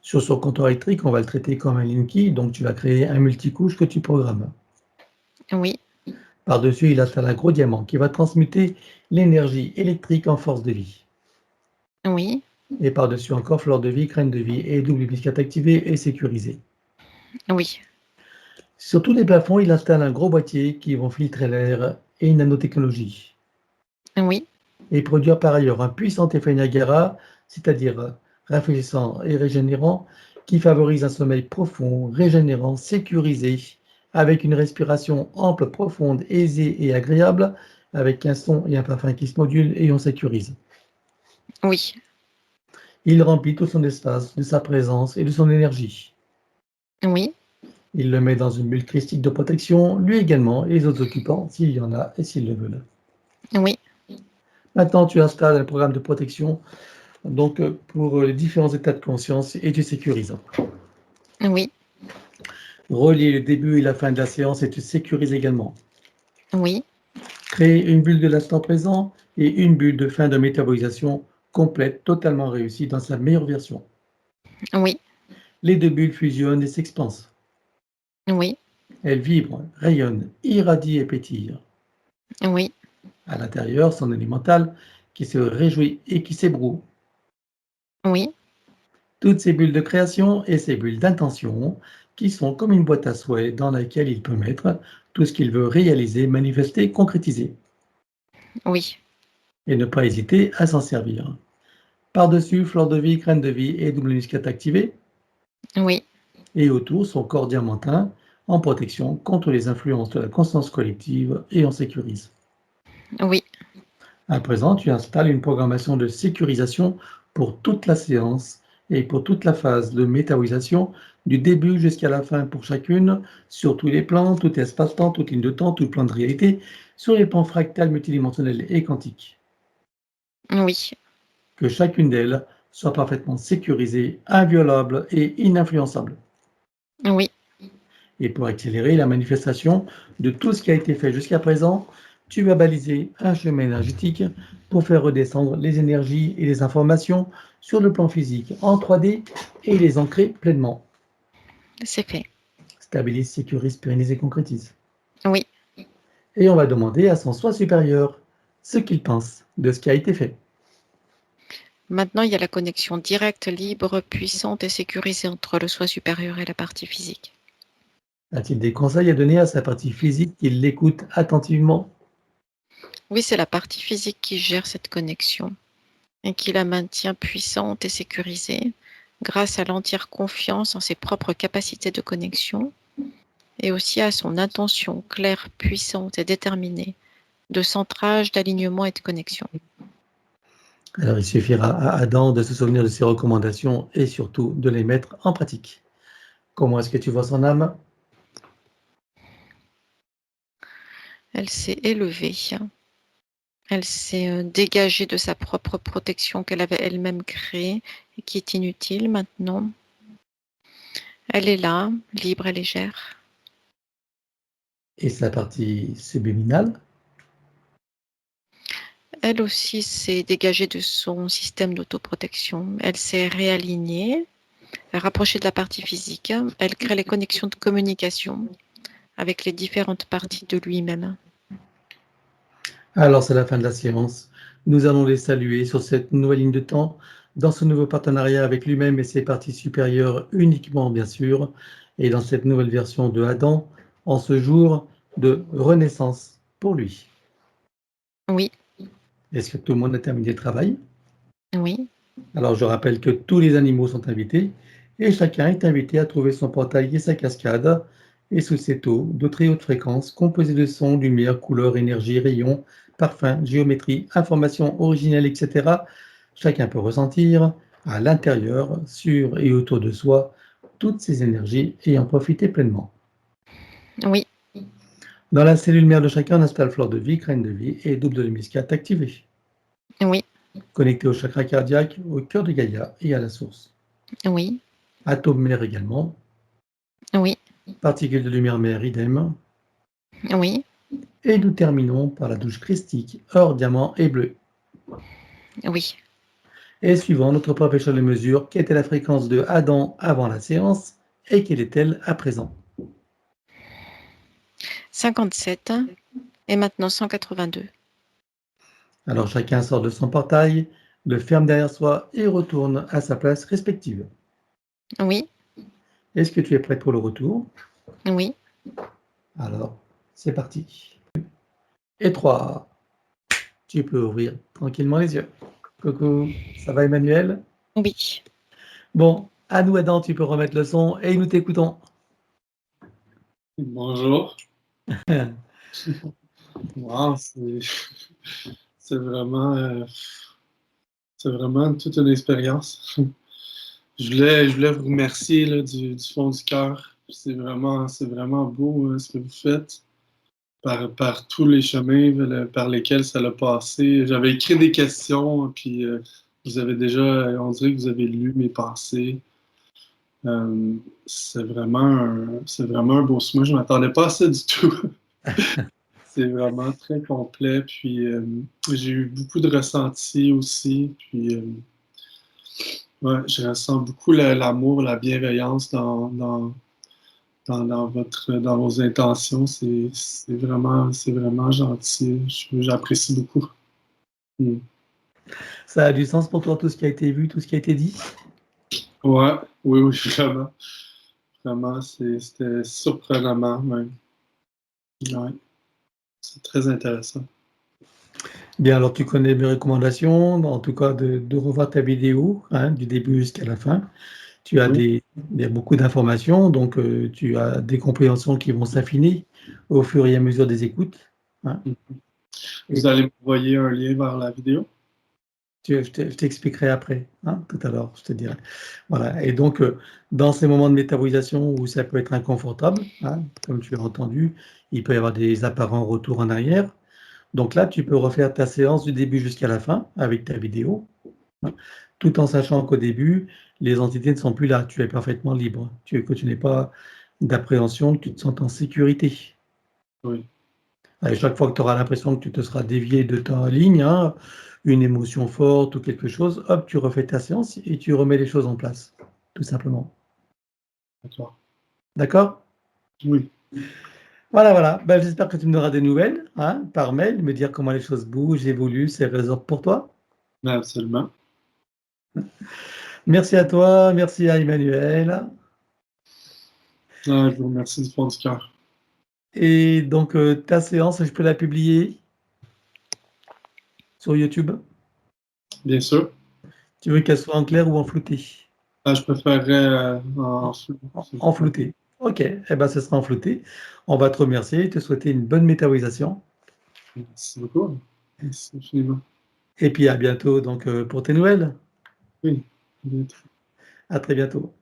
Sur son compteur électrique, on va le traiter comme un Linky, donc tu vas créer un multicouche que tu programmes. oui, Par-dessus, il installe un gros diamant qui va transmuter l'énergie électrique en force de vie. oui, Et par-dessus encore, fleur de vie, graines de vie et double hémiscate activée et sécurisée. oui, Sur tous les plafonds, il installe un gros boîtier qui vont filtrer l'air et une nanotechnologie. oui, Et produire par ailleurs un puissant effet Niagara, c'est-à-dire rafraîchissant et régénérant, qui favorise un sommeil profond, régénérant, sécurisé, avec une respiration ample, profonde, aisée et agréable, avec un son et un parfum qui se modulent et on sécurise. oui, Il remplit tout son espace de sa présence et de son énergie. oui, Il le met dans une bulle christique de protection, lui également, et les autres occupants, s'il y en a et s'ils le veulent. oui, Maintenant, tu installes un programme de protection donc pour les différents états de conscience et tu sécurises. oui, Relier le début et la fin de la séance et tu sécurises également. oui, Créer une bulle de l'instant présent et une bulle de fin de métabolisation complète, totalement réussie dans sa meilleure version. oui, Les deux bulles fusionnent et s'expansent. oui, Elles vibrent, rayonnent, irradient et pétillent. oui, À l'intérieur, son élémental qui se réjouit et qui s'ébroue. oui, Toutes ces bulles de création et ces bulles d'intention qui sont comme une boîte à souhaits dans laquelle il peut mettre tout ce qu'il veut réaliser, manifester, concrétiser oui, et ne pas hésiter à s'en servir. Par-dessus, fleur de vie, graine de vie et double hémiscate activée oui, et autour, son corps diamantin en protection contre les influences de la conscience collective et en sécurise. oui, À présent, tu installes une programmation de sécurisation pour toute la séance et pour toute la phase de métabolisation, du début jusqu'à la fin pour chacune, sur tous les plans, tout espace-temps, toute ligne de temps, tout plan de réalité, sur les plans fractals, multidimensionnels et quantiques. oui, Que chacune d'elles soit parfaitement sécurisée, inviolable et ininfluençable. oui, Et pour accélérer la manifestation de tout ce qui a été fait jusqu'à présent, tu vas baliser un chemin énergétique pour faire redescendre les énergies et les informations sur le plan physique en 3D et les ancrer pleinement. c'est fait. Stabilise, sécurise, pérennise et concrétise. Oui. Et on va demander à son soi supérieur ce qu'il pense de ce qui a été fait. Maintenant, il y a la connexion directe, libre, puissante et sécurisée entre le soi supérieur et la partie physique. A-t-il des conseils à donner à sa partie physique qu'il l'écoute attentivement? Oui, c'est la partie physique qui gère cette connexion. et qui la maintient puissante et sécurisée grâce à l'entière confiance en ses propres capacités de connexion et aussi à son intention claire, puissante et déterminée de centrage, d'alignement et de connexion. Alors, il suffira à Adam de se souvenir de ses recommandations et surtout de les mettre en pratique. Comment est-ce que tu vois son âme? Elle s'est élevée. Elle s'est dégagée de sa propre protection qu'elle avait elle-même créée et qui est inutile maintenant. Elle est là, libre et légère. Et sa partie subliminale? Elle aussi s'est dégagée de son système d'autoprotection. Elle s'est réalignée, rapprochée de la partie physique. Elle crée les connexions de communication avec les différentes parties de lui-même. Alors, c'est la fin de la séance. Nous allons les saluer sur cette nouvelle ligne de temps, dans ce nouveau partenariat avec lui-même et ses parties supérieures uniquement, bien sûr, et dans cette nouvelle version de Adam, en ce jour de renaissance pour lui. Oui, Est-ce que tout le monde a terminé le travail? oui, Alors, je rappelle que tous les animaux sont invités et chacun est invité à trouver son portail et sa cascade et sous cette eau de très haute fréquence composée de sons, lumière, couleurs, énergie, rayons, parfums, géométrie, informations originelles, etc. Chacun peut ressentir à l'intérieur, sur et autour de soi, toutes ces énergies et en profiter pleinement. oui, Dans la cellule mère de chacun, on installe fleur de vie, graine de vie et double de l'hémiscate activé, oui, connecté au chakra cardiaque, au cœur de Gaïa et à la source. oui, Atome mère également, oui, particules de lumière mère idem, oui, et nous terminons par la douche christique, or, diamant et bleu. oui. Et suivant notre propre échelle de mesure, quelle était la fréquence de Adam avant la séance et quelle est-elle à présent? 57 et maintenant 182. Alors chacun sort de son portail, le ferme derrière soi et retourne à sa place respective. Oui, Est-ce que tu es prête pour le retour? oui. Alors, c'est parti. Et 3, tu peux ouvrir tranquillement les yeux. Coucou, ça va Emmanuel? Oui. Bon, à nous Adam, tu peux remettre le son et nous t'écoutons. Bonjour. Wow, c'est vraiment toute une expérience. Je voulais vous remercier là, du fond du cœur. C'est vraiment beau ce que vous faites par tous les chemins par lesquels ça l'a passé. J'avais écrit des questions, puis vous avez déjà, on dirait que vous avez lu mes pensées. C'est vraiment un beau moi, je ne m'attendais pas à ça du tout. C'est vraiment très complet. Puis j'ai eu beaucoup de ressentis aussi. Puis ouais, je ressens beaucoup l'amour, la bienveillance dans vos intentions. C'est vraiment gentil. J'apprécie beaucoup. Mm. Ça a du sens pour toi, tout ce qui a été vu, tout ce qui a été dit? Ouais, oui, oui, vraiment. Vraiment, c'était surprenamment même. Ouais, c'est très intéressant. Bien, alors tu connais mes recommandations, en tout cas de revoir ta vidéo, hein, du début jusqu'à la fin. Tu as Oui. il y a beaucoup d'informations, donc tu as des compréhensions qui vont s'affiner au fur et à mesure des écoutes, hein. Et Vous allez m'envoyer un lien vers la vidéo? je t'expliquerai après, hein, tout à l'heure, je te dirai. Voilà, et donc dans ces moments de métabolisation où ça peut être inconfortable, hein, comme tu as entendu, il peut y avoir des apparents retours en arrière. Donc là, tu peux refaire ta séance du début jusqu'à la fin avec ta vidéo, hein, tout en sachant qu'au début, les entités ne sont plus là. Tu es parfaitement libre. Que tu n'aies pas d'appréhension, que tu te sens en sécurité. Oui. Et chaque fois que tu auras l'impression que tu te seras dévié de ta ligne, hein, une émotion forte ou quelque chose, hop, tu refais ta séance et tu remets les choses en place, tout simplement. D'accord. D'accord? Oui. Voilà, voilà. Ben, j'espère que tu me donneras des nouvelles, hein, par mail, me dire comment les choses bougent, évoluent, c'est résonnant pour toi. Absolument. Merci à toi, merci à Emmanuel. Ah, je vous remercie du fond du cœur. Et donc, ta séance, je peux la publier sur YouTube? Bien sûr. Tu veux qu'elle soit en clair ou en flouté? Je préférerais en flou. En flouté. Ok, eh ben, ce sera en flouté. On va te remercier et te souhaiter une bonne météorisation. Merci beaucoup. Merci infiniment. Et puis à bientôt donc, pour tes nouvelles. Oui, à bientôt. À très bientôt.